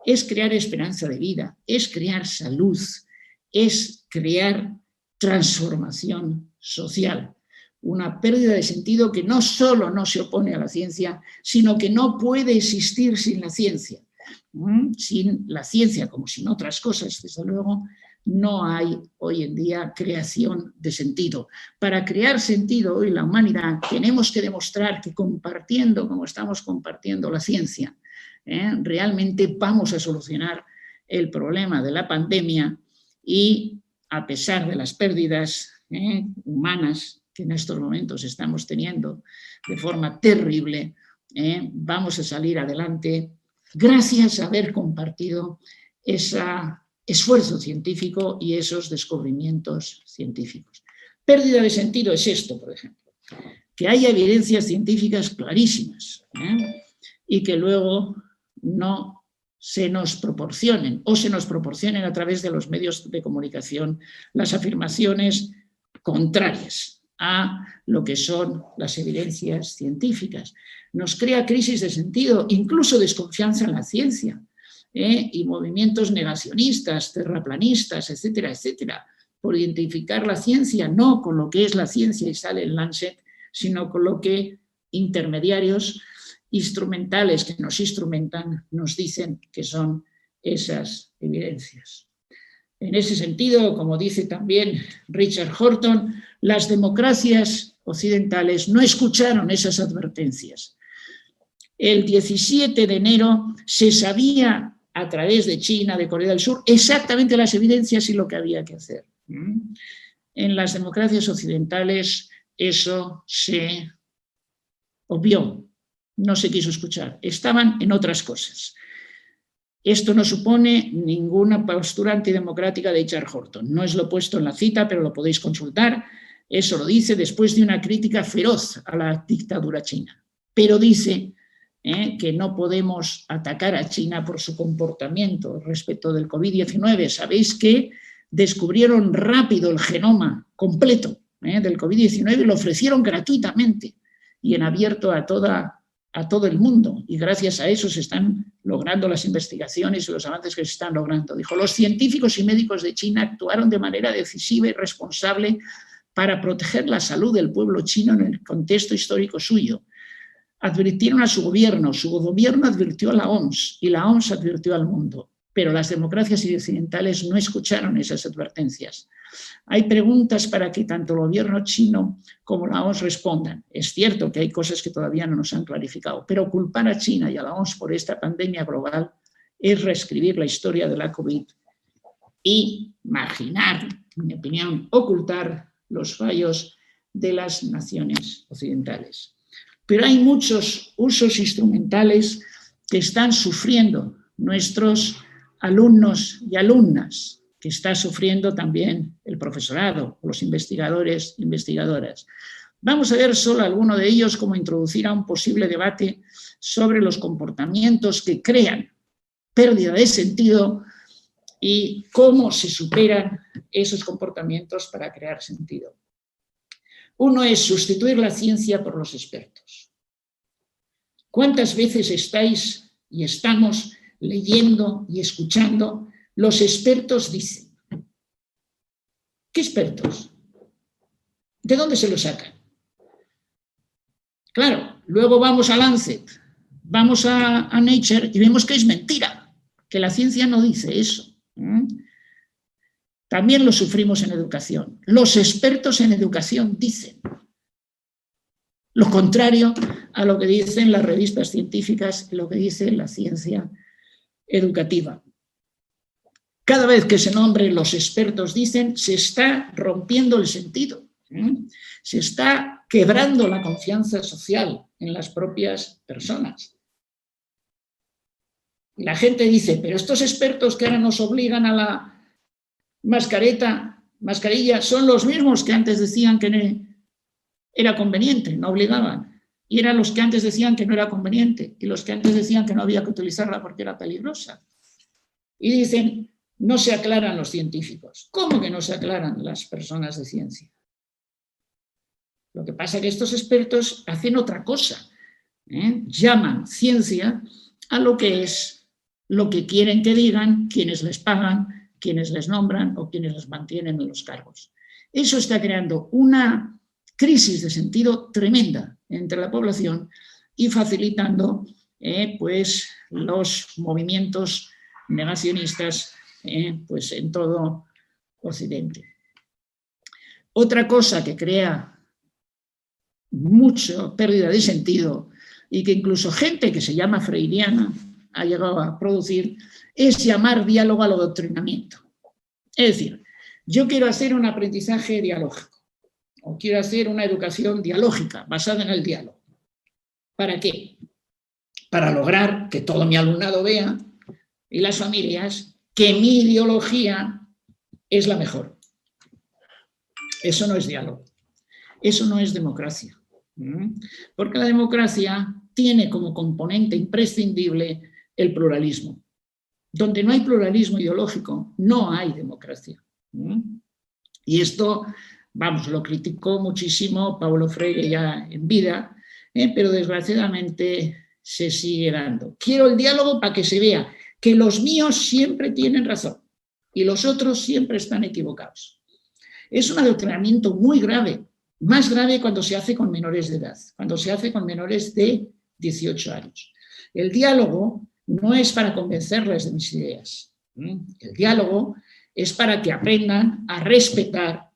es crear esperanza de vida, es crear salud, es crear transformación social. Una pérdida de sentido que no solo no se opone a la ciencia, sino que no puede existir sin la ciencia. Sin la ciencia, como sin otras cosas, desde luego, no hay hoy en día creación de sentido. Para crear sentido hoy la humanidad tenemos que demostrar que compartiendo, como estamos compartiendo la ciencia, realmente vamos a solucionar el problema de la pandemia y a pesar de las pérdidas humanas que en estos momentos estamos teniendo de forma terrible, vamos a salir adelante gracias a haber compartido ese esfuerzo científico y esos descubrimientos científicos. Pérdida de sentido es esto, por ejemplo, que haya evidencias científicas clarísimas y que luego no se nos proporcionen o se nos proporcionen a través de los medios de comunicación las afirmaciones contrarias a lo que son las evidencias científicas. Nos crea crisis de sentido, incluso desconfianza en la ciencia, y movimientos negacionistas, terraplanistas, etcétera, etcétera, por identificar la ciencia no con lo que es la ciencia y sale en Lancet, sino con lo que intermediarios instrumentales que nos instrumentan nos dicen que son esas evidencias. En ese sentido, como dice también Richard Horton, las democracias occidentales no escucharon esas advertencias. El 17 de enero se sabía a través de China, de Corea del Sur, exactamente las evidencias y lo que había que hacer. En las democracias occidentales eso se obvió, no se quiso escuchar, estaban en otras cosas. Esto no supone ninguna postura antidemocrática de Richard Horton. No es lo puesto en la cita, pero lo podéis consultar. Eso lo dice después de una crítica feroz a la dictadura china. Pero dice que no podemos atacar a China por su comportamiento respecto del COVID-19. Sabéis que descubrieron rápido el genoma completo del COVID-19 y lo ofrecieron gratuitamente y en abierto a todo el mundo, y gracias a eso se están logrando las investigaciones y los avances que se están logrando. Dijo, los científicos y médicos de China actuaron de manera decisiva y responsable para proteger la salud del pueblo chino en el contexto histórico suyo. Advirtieron a su gobierno advirtió a la OMS y la OMS advirtió al mundo. pero las democracias occidentales no escucharon esas advertencias. Hay preguntas para que tanto el gobierno chino como la OMS respondan. Es cierto que hay cosas que todavía no nos han clarificado, pero culpar a China y a la OMS por esta pandemia global es reescribir la historia de la COVID y marginar, en mi opinión, ocultar los fallos de las naciones occidentales. Pero hay muchos usos instrumentales que están sufriendo nuestros alumnos y alumnas, que está sufriendo también el profesorado, los investigadores e investigadoras. Vamos a ver solo alguno de ellos como introducir a un posible debate sobre los comportamientos que crean pérdida de sentido y cómo se superan esos comportamientos para crear sentido. Uno es sustituir la ciencia por los expertos. ¿Cuántas veces estáis y estamos leyendo y escuchando los expertos dicen? ¿Qué expertos? ¿De dónde se lo sacan? Claro, luego vamos a Lancet, vamos a Nature y vemos que es mentira, que la ciencia no dice eso. También lo sufrimos en educación. Los expertos en educación dicen lo contrario a lo que dicen las revistas científicas y lo que dice la ciencia educativa. Cada vez que se nombren los expertos dicen, se está rompiendo el sentido, se está quebrando la confianza social en las propias personas. Y la gente dice, pero estos expertos que ahora nos obligan a la mascarilla son los mismos que antes decían que era conveniente, no obligaban. Y eran los que antes decían que no era conveniente y los que antes decían que no había que utilizarla porque era peligrosa. Y dicen, no se aclaran los científicos. ¿Cómo que no se aclaran las personas de ciencia? Lo que pasa es que estos expertos hacen otra cosa. Llaman ciencia a lo que es, lo que quieren que digan, quienes les pagan, quienes les nombran o quienes les mantienen en los cargos. Eso está creando una crisis de sentido tremenda entre la población y facilitando pues, los movimientos negacionistas pues, en todo Occidente. Otra cosa que crea mucha pérdida de sentido y que incluso gente que se llama freiriana ha llegado a producir es llamar diálogo al adoctrinamiento. Es decir, yo quiero hacer un aprendizaje dialógico o quiero hacer una educación dialógica basada en el diálogo. ¿Para qué? Para lograr que todo mi alumnado vea y las familias que mi ideología es la mejor. Eso no es diálogo, eso no es democracia. Porque la democracia tiene como componente imprescindible el pluralismo. Donde no hay pluralismo ideológico, no hay democracia. Y esto, vamos, lo criticó muchísimo Paulo Freire ya en vida, pero desgraciadamente se sigue dando. Quiero el diálogo para que se vea que los míos siempre tienen razón y los otros siempre están equivocados. Es un adoctrinamiento muy grave, más grave cuando se hace con menores de edad, cuando se hace con menores de 18 años. El diálogo no es para convencerles de mis ideas. El diálogo es para que aprendan a respetar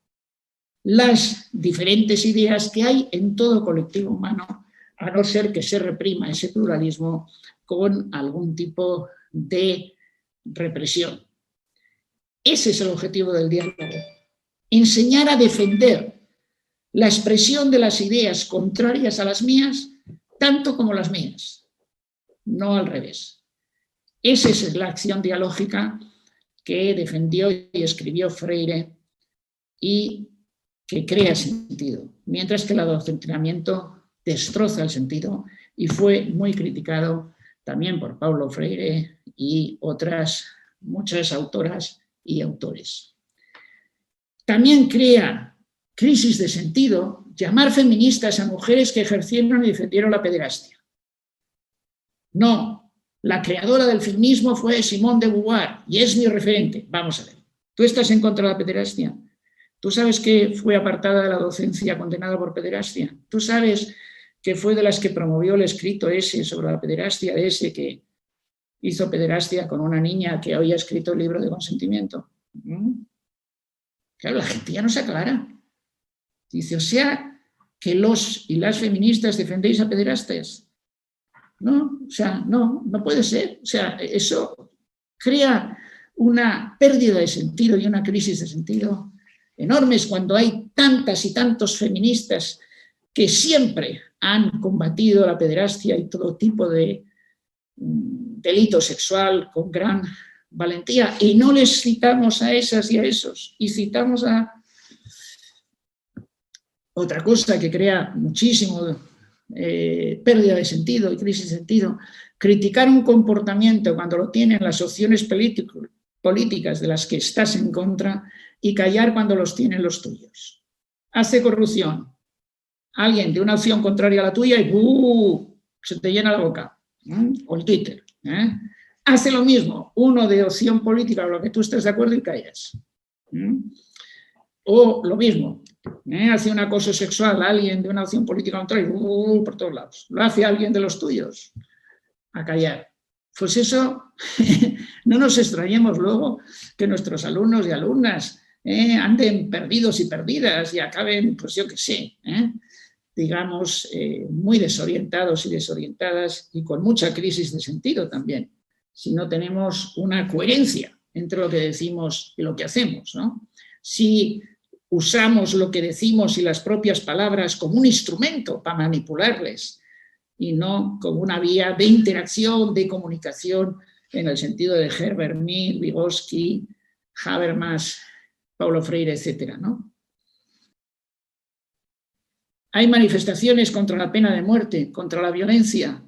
las diferentes ideas que hay en todo colectivo humano, a no ser que se reprima ese pluralismo con algún tipo de represión. Ese es el objetivo del diálogo. Enseñar a defender la expresión de las ideas contrarias a las mías, tanto como las mías, no al revés. Esa es la acción dialógica que defendió y escribió Freire y que crea sentido, mientras que el adoctrinamiento destroza el sentido y fue muy criticado también por Paulo Freire y otras muchas autoras y autores. También crea crisis de sentido llamar feministas a mujeres que ejercieron y defendieron la pederastia. No, la creadora del feminismo fue Simone de Beauvoir y es mi referente. Vamos a ver, ¿tú estás en contra de la pederastia? ¿Tú sabes que fue apartada de la docencia condenada por pederastia? ¿Tú sabes que fue de las que promovió el escrito ese sobre la pederastia, de ese que hizo pederastia con una niña que hoy ha escrito el libro de consentimiento. Claro, la gente ya no se aclara. Dice, o sea, que los y las feministas defendéis a pederastas. No, o sea, no puede ser. O sea, eso crea una pérdida de sentido y una crisis de sentido enormes cuando hay tantas y tantos feministas que siempre han combatido la pederastia y todo tipo de delito sexual con gran valentía, y no les citamos a esas y a esos, y citamos a otra cosa que crea muchísimo pérdida de sentido y crisis de sentido: criticar un comportamiento cuando lo tienen las opciones políticas de las que estás en contra y callar cuando los tienen los tuyos. Hace corrupción alguien de una opción contraria a la tuya y se te llena la boca, o el Twitter. Hace lo mismo uno de opción política con lo que tú estés de acuerdo y callas. O lo mismo, hace un acoso sexual a alguien de una opción política contraria, por todos lados. Lo hace alguien de los tuyos, a callar. Pues eso, no nos extrañemos luego que nuestros alumnos y alumnas anden perdidos y perdidas y acaben, pues yo qué sé, digamos, muy desorientados y desorientadas y con mucha crisis de sentido también, si no tenemos una coherencia entre lo que decimos y lo que hacemos, ¿no? Si usamos lo que decimos y las propias palabras como un instrumento para manipularles y no como una vía de interacción, de comunicación, en el sentido de Herbert Mead, Vygotsky, Habermas, Paulo Freire, etcétera, ¿no? Hay manifestaciones contra la pena de muerte, contra la violencia,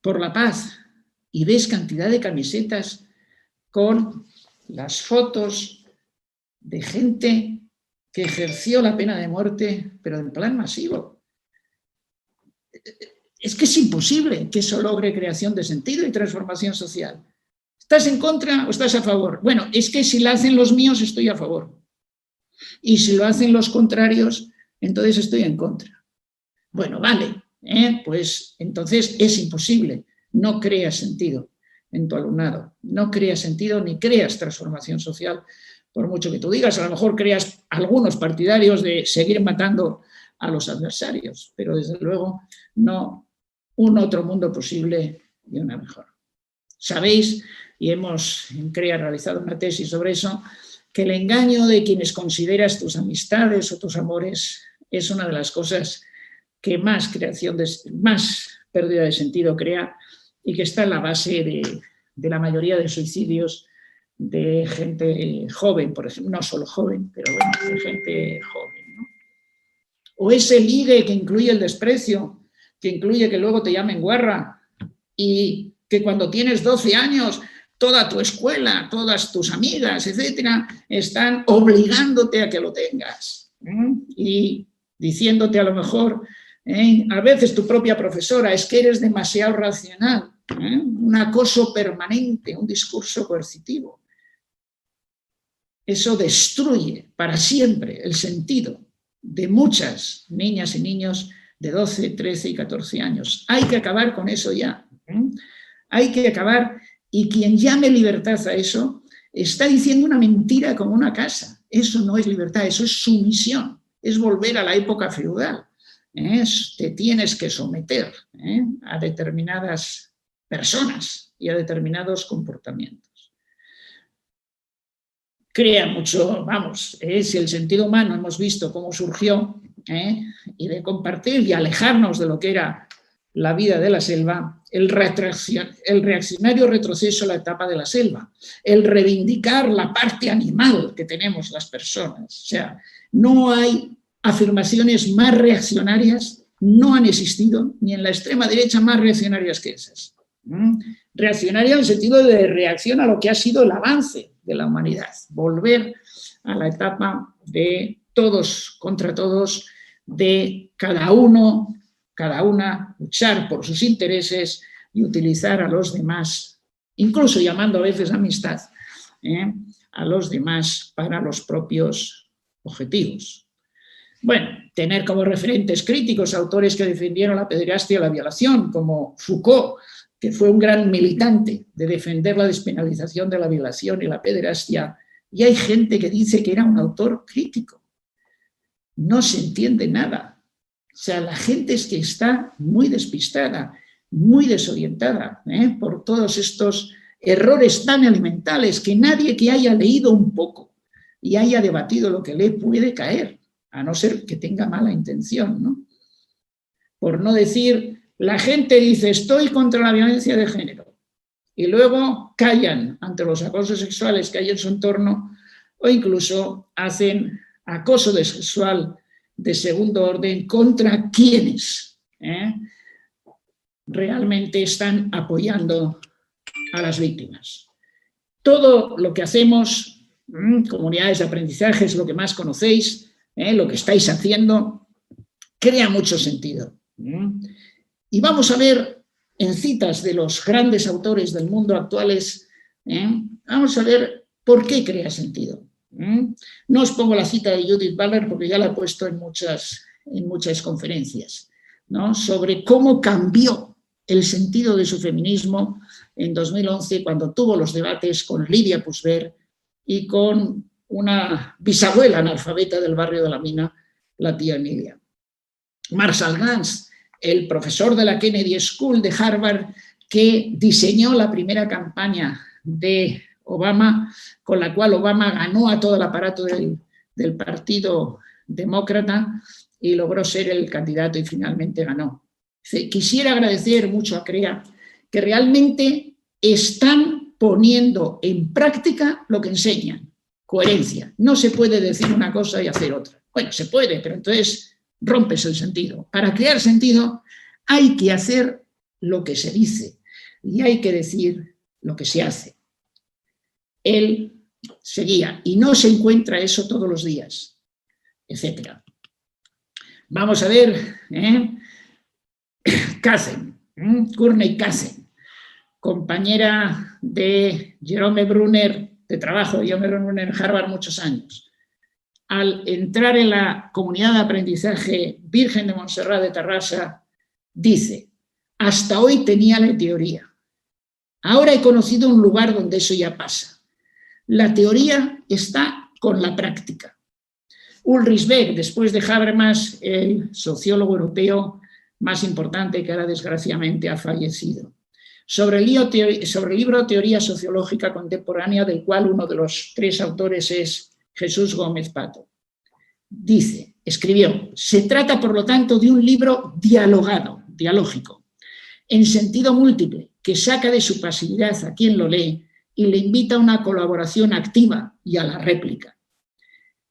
por la paz, y ves cantidad de camisetas con las fotos de gente que ejerció la pena de muerte, pero en plan masivo. Es que es imposible que eso logre creación de sentido y transformación social. ¿Estás en contra o estás a favor? Bueno, es que si lo hacen los míos estoy a favor. Y si lo hacen los contrarios, entonces estoy en contra. Bueno, vale, pues entonces es imposible. No creas sentido en tu alumnado. No creas sentido ni creas transformación social, por mucho que tú digas. A lo mejor creas algunos partidarios de seguir matando a los adversarios, pero desde luego no un otro mundo posible y una mejor. Sabéis, y hemos en CREA realizado una tesis sobre eso, que el engaño de quienes consideras tus amistades o tus amores es una de las cosas que más pérdida de sentido crea y que está en la base de la mayoría de suicidios de gente joven, por ejemplo, no solo joven, pero bueno, de gente joven, ¿no? O ese ligue que incluye el desprecio, que incluye que luego te llamen guarra y que cuando tienes 12 años toda tu escuela, todas tus amigas, etcétera, están obligándote a que lo tengas, y diciéndote a lo mejor, a veces tu propia profesora, es que eres demasiado racional, un acoso permanente, un discurso coercitivo. Eso destruye para siempre el sentido de muchas niñas y niños de 12, 13 y 14 años. Hay que acabar con eso ya. Hay que acabar, y quien llame libertad a eso está diciendo una mentira como una casa. Eso no es libertad, eso es sumisión, es volver a la época feudal. Te tienes que someter a determinadas personas y a determinados comportamientos. Crea mucho, vamos, si el sentido humano hemos visto cómo surgió, y de compartir y alejarnos de lo que era la vida de la selva, el reaccionario retroceso a la etapa de la selva, el reivindicar la parte animal que tenemos las personas. O sea, no hay afirmaciones más reaccionarias, no han existido, ni en la extrema derecha más reaccionarias que esas. Reaccionaria en el sentido de reacción a lo que ha sido el avance de la humanidad, volver a la etapa de todos contra todos, de cada uno, cada una, luchar por sus intereses y utilizar a los demás, incluso llamando a veces amistad, a los demás para los propios objetivos. Bueno, tener como referentes críticos autores que defendieron la pederastia y la violación, como Foucault que fue un gran militante de defender la despenalización de la violación y la pederastia, y hay gente que dice que era un autor crítico. No se entiende nada. O sea, la gente es que está muy despistada, muy desorientada por todos estos errores tan elementales que nadie que haya leído un poco y haya debatido lo que lee puede caer, a no ser que tenga mala intención, ¿no? Por no decir, la gente dice estoy contra la violencia de género y luego callan ante los acosos sexuales que hay en su entorno o incluso hacen acoso sexual de segundo orden contra quienes realmente están apoyando a las víctimas. Todo lo que hacemos, comunidades de aprendizaje es lo que más conocéis, lo que estáis haciendo, crea mucho sentido. Y vamos a ver en citas de los grandes autores del mundo actuales, vamos a ver por qué crea sentido. No os pongo la cita de Judith Butler porque ya la he puesto en muchas conferencias, ¿no? Sobre cómo cambió el sentido de su feminismo en 2011 cuando tuvo los debates con Lidia Puigvert y con una bisabuela analfabeta del barrio de la Mina, la tía Emilia. Marshall Gans, el profesor de la Kennedy School de Harvard, que diseñó la primera campaña de Obama, con la cual Obama ganó a todo el aparato del Partido Demócrata y logró ser el candidato y finalmente ganó. Quisiera agradecer mucho a CREA que realmente están poniendo en práctica lo que enseñan, coherencia. No se puede decir una cosa y hacer otra. Bueno, se puede, pero entonces rompes el sentido. Para crear sentido hay que hacer lo que se dice y hay que decir lo que se hace. Él seguía y no se encuentra eso todos los días, etc. Vamos a ver, Kassen, Courtney Kassen, compañera de Jerome Brunner, de trabajo de Jerome Brunner en Harvard muchos años. Al entrar en la comunidad de aprendizaje Virgen de Montserrat de Tarrasa, dice, hasta hoy tenía la teoría, ahora he conocido un lugar donde eso ya pasa. La teoría está con la práctica. Ulrich Beck, después de Habermas, el sociólogo europeo más importante que ahora desgraciadamente ha fallecido, sobre el libro Teoría Sociológica Contemporánea, del cual uno de los 3 autores es Jesús Gómez Pato. Dice, escribió, se trata por lo tanto de un libro dialógico, en sentido múltiple, que saca de su pasividad a quien lo lee y le invita a una colaboración activa y a la réplica.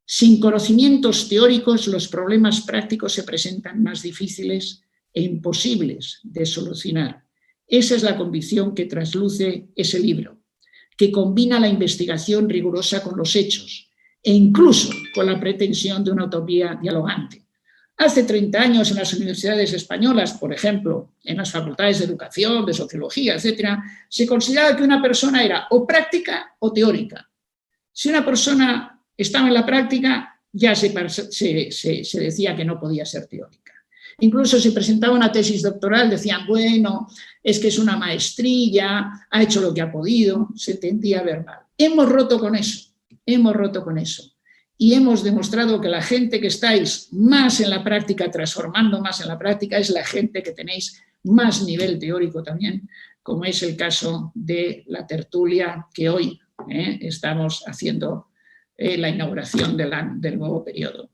Sin conocimientos teóricos, los problemas prácticos se presentan más difíciles e imposibles de solucionar. Esa es la convicción que trasluce ese libro, que combina la investigación rigurosa con los hechos e incluso con la pretensión de una utopía dialogante. Hace 30 años en las universidades españolas, por ejemplo, en las facultades de educación, de sociología, etc., se consideraba que una persona era o práctica o teórica. Si una persona estaba en la práctica, ya se decía que no podía ser teórica. Incluso si presentaba una tesis doctoral, decían, bueno, es que es una maestrilla, ha hecho lo que ha podido, se entendía verbal. Hemos roto con eso. Y hemos demostrado que la gente que estáis más en la práctica, transformando más en la práctica, es la gente que tenéis más nivel teórico también, como es el caso de la tertulia que hoy estamos haciendo la inauguración del nuevo periodo.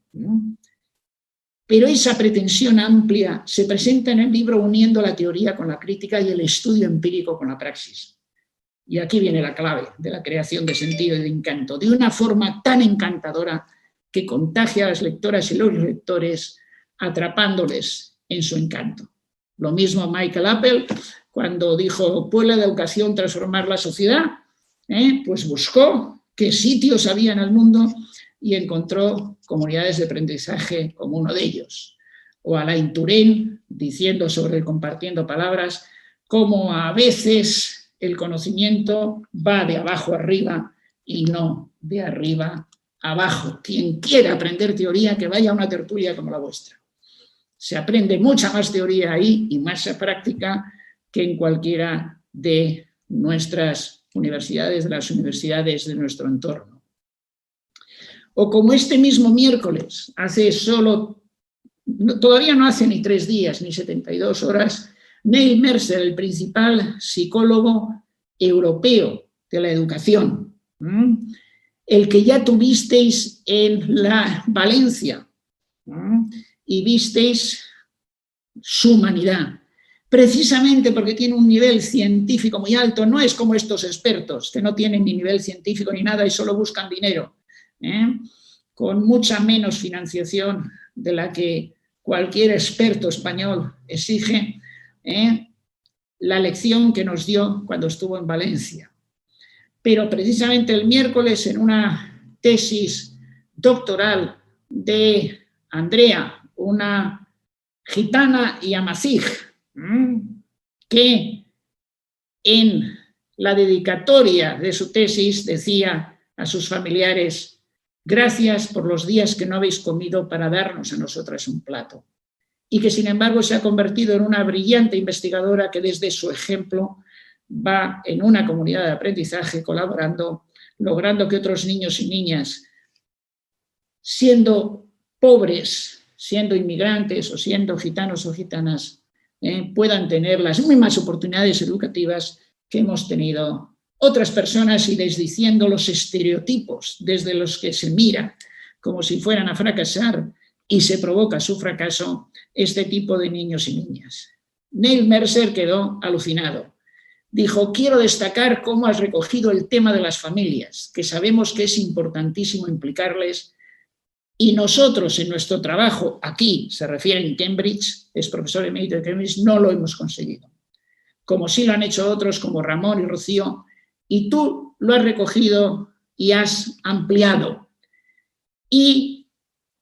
Pero esa pretensión amplia se presenta en el libro uniendo la teoría con la crítica y el estudio empírico con la praxis. Y aquí viene la clave de la creación de sentido y de encanto, de una forma tan encantadora que contagia a las lectoras y los lectores atrapándoles en su encanto. Lo mismo Michael Appel, cuando dijo, ¿puede la educación transformar la sociedad? Pues buscó qué sitios había en el mundo y encontró comunidades de aprendizaje como uno de ellos. O Alain Touraine, diciendo sobre el compartiendo palabras, cómo a veces el conocimiento va de abajo arriba y no de arriba abajo. Quien quiera aprender teoría, que vaya a una tertulia como la vuestra. Se aprende mucha más teoría ahí y más práctica que en cualquiera de nuestras universidades, de las universidades de nuestro entorno. O como este mismo miércoles, todavía no hace ni 3 días, ni 72 horas, Neil Mercer, el principal psicólogo europeo de la educación, el que ya tuvisteis en la Valencia y visteis su humanidad, precisamente porque tiene un nivel científico muy alto, no es como estos expertos que no tienen ni nivel científico ni nada y solo buscan dinero, con mucha menos financiación de la que cualquier experto español exige, la lección que nos dio cuando estuvo en Valencia. Pero precisamente el miércoles, en una tesis doctoral de Andrea, una gitana y amazigh, que en la dedicatoria de su tesis decía a sus familiares: gracias por los días que no habéis comido para darnos a nosotras un plato. Y que sin embargo se ha convertido en una brillante investigadora que desde su ejemplo va en una comunidad de aprendizaje colaborando, logrando que otros niños y niñas, siendo pobres, siendo inmigrantes o siendo gitanos o gitanas, puedan tener las mismas oportunidades educativas que hemos tenido otras personas, y desdiciendo los estereotipos desde los que se mira como si fueran a fracasar y se provoca su fracaso este tipo de niños y niñas. Neil Mercer quedó alucinado. Dijo: quiero destacar cómo has recogido el tema de las familias, que sabemos que es importantísimo implicarles, y nosotros en nuestro trabajo, aquí se refiere en Cambridge, es profesor emérito de Cambridge, no lo hemos conseguido. Como sí lo han hecho otros como Ramón y Rocío, y tú lo has recogido y has ampliado. Y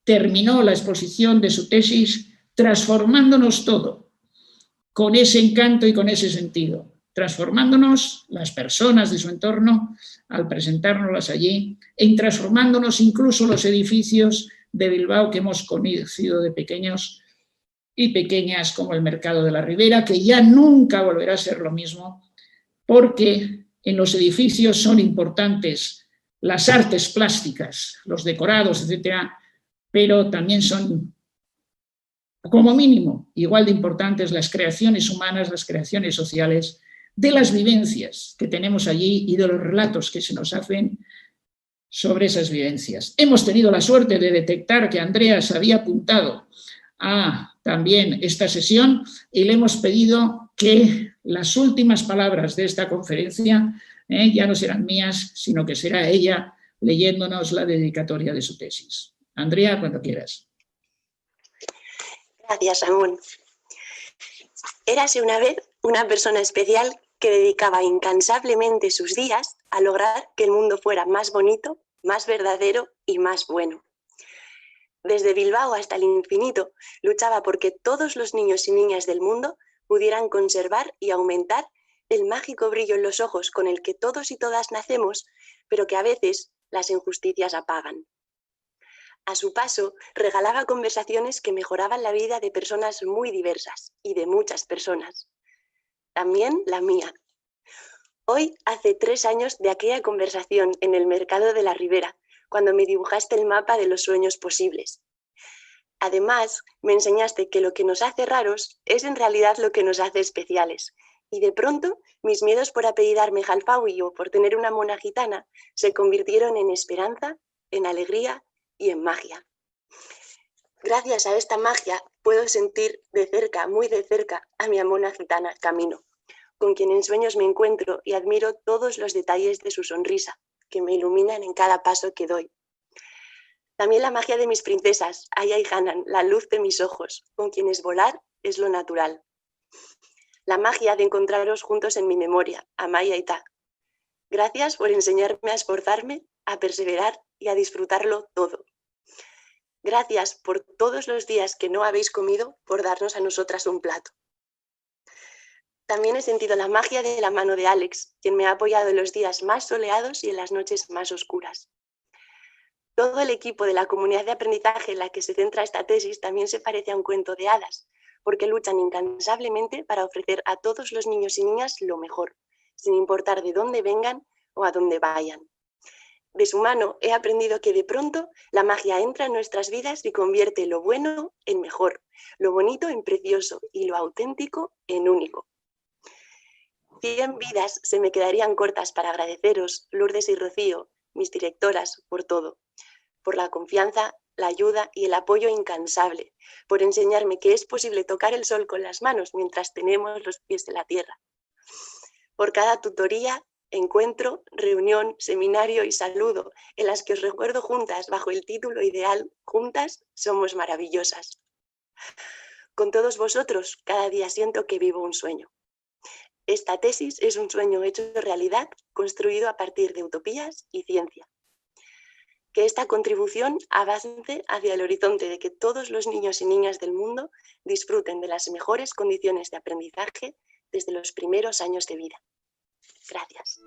terminó la exposición de su tesis transformándonos todo, con ese encanto y con ese sentido, transformándonos las personas de su entorno al presentárnoslas allí, y transformándonos incluso los edificios de Bilbao que hemos conocido de pequeños y pequeñas, como el Mercado de la Ribera, que ya nunca volverá a ser lo mismo, porque en los edificios son importantes las artes plásticas, los decorados, etcétera, pero también son, como mínimo, igual de importantes las creaciones humanas, las creaciones sociales, de las vivencias que tenemos allí y de los relatos que se nos hacen sobre esas vivencias. Hemos tenido la suerte de detectar que Andrea se había apuntado a también esta sesión y le hemos pedido que las últimas palabras de esta conferencia ya no serán mías, sino que será ella leyéndonos la dedicatoria de su tesis. Andrea, cuando quieras. Gracias, Ramón. Érase una vez una persona especial que dedicaba incansablemente sus días a lograr que el mundo fuera más bonito, más verdadero y más bueno. Desde Bilbao hasta el infinito, luchaba porque todos los niños y niñas del mundo pudieran conservar y aumentar el mágico brillo en los ojos con el que todos y todas nacemos, pero que a veces las injusticias apagan. A su paso, regalaba conversaciones que mejoraban la vida de personas muy diversas y de muchas personas. También la mía. Hoy hace 3 años de aquella conversación en el Mercado de la Ribera, cuando me dibujaste el mapa de los sueños posibles. Además, me enseñaste que lo que nos hace raros es en realidad lo que nos hace especiales. Y de pronto, mis miedos por apellidarme Jalfaui o por tener una mona gitana se convirtieron en esperanza, en alegría y en magia. Gracias a esta magia puedo sentir de cerca, muy de cerca, a mi mona gitana Camino, con quien en sueños me encuentro y admiro todos los detalles de su sonrisa, que me iluminan en cada paso que doy. También la magia de mis princesas, Aya y Hanan, la luz de mis ojos, con quienes volar es lo natural. La magia de encontraros juntos en mi memoria, Amaya y Ta. Gracias por enseñarme a esforzarme, a perseverar y a disfrutarlo todo. Gracias por todos los días que no habéis comido por darnos a nosotras un plato. También he sentido la magia de la mano de Alex, quien me ha apoyado en los días más soleados y en las noches más oscuras. Todo el equipo de la comunidad de aprendizaje en la que se centra esta tesis también se parece a un cuento de hadas, porque luchan incansablemente para ofrecer a todos los niños y niñas lo mejor, sin importar de dónde vengan o a dónde vayan. De su mano he aprendido que de pronto la magia entra en nuestras vidas y convierte lo bueno en mejor, lo bonito en precioso y lo auténtico en único. 100 vidas se me quedarían cortas para agradeceros, Lourdes y Rocío, mis directoras, por todo, por la confianza, la ayuda y el apoyo incansable, por enseñarme que es posible tocar el sol con las manos mientras tenemos los pies en la tierra, por cada tutoría, encuentro, reunión, seminario y saludo en las que os recuerdo juntas bajo el título ideal Juntas somos maravillosas. Con todos vosotros cada día siento que vivo un sueño. Esta tesis es un sueño hecho realidad, construido a partir de utopías y ciencia. Que esta contribución avance hacia el horizonte de que todos los niños y niñas del mundo disfruten de las mejores condiciones de aprendizaje desde los primeros años de vida. Gracias.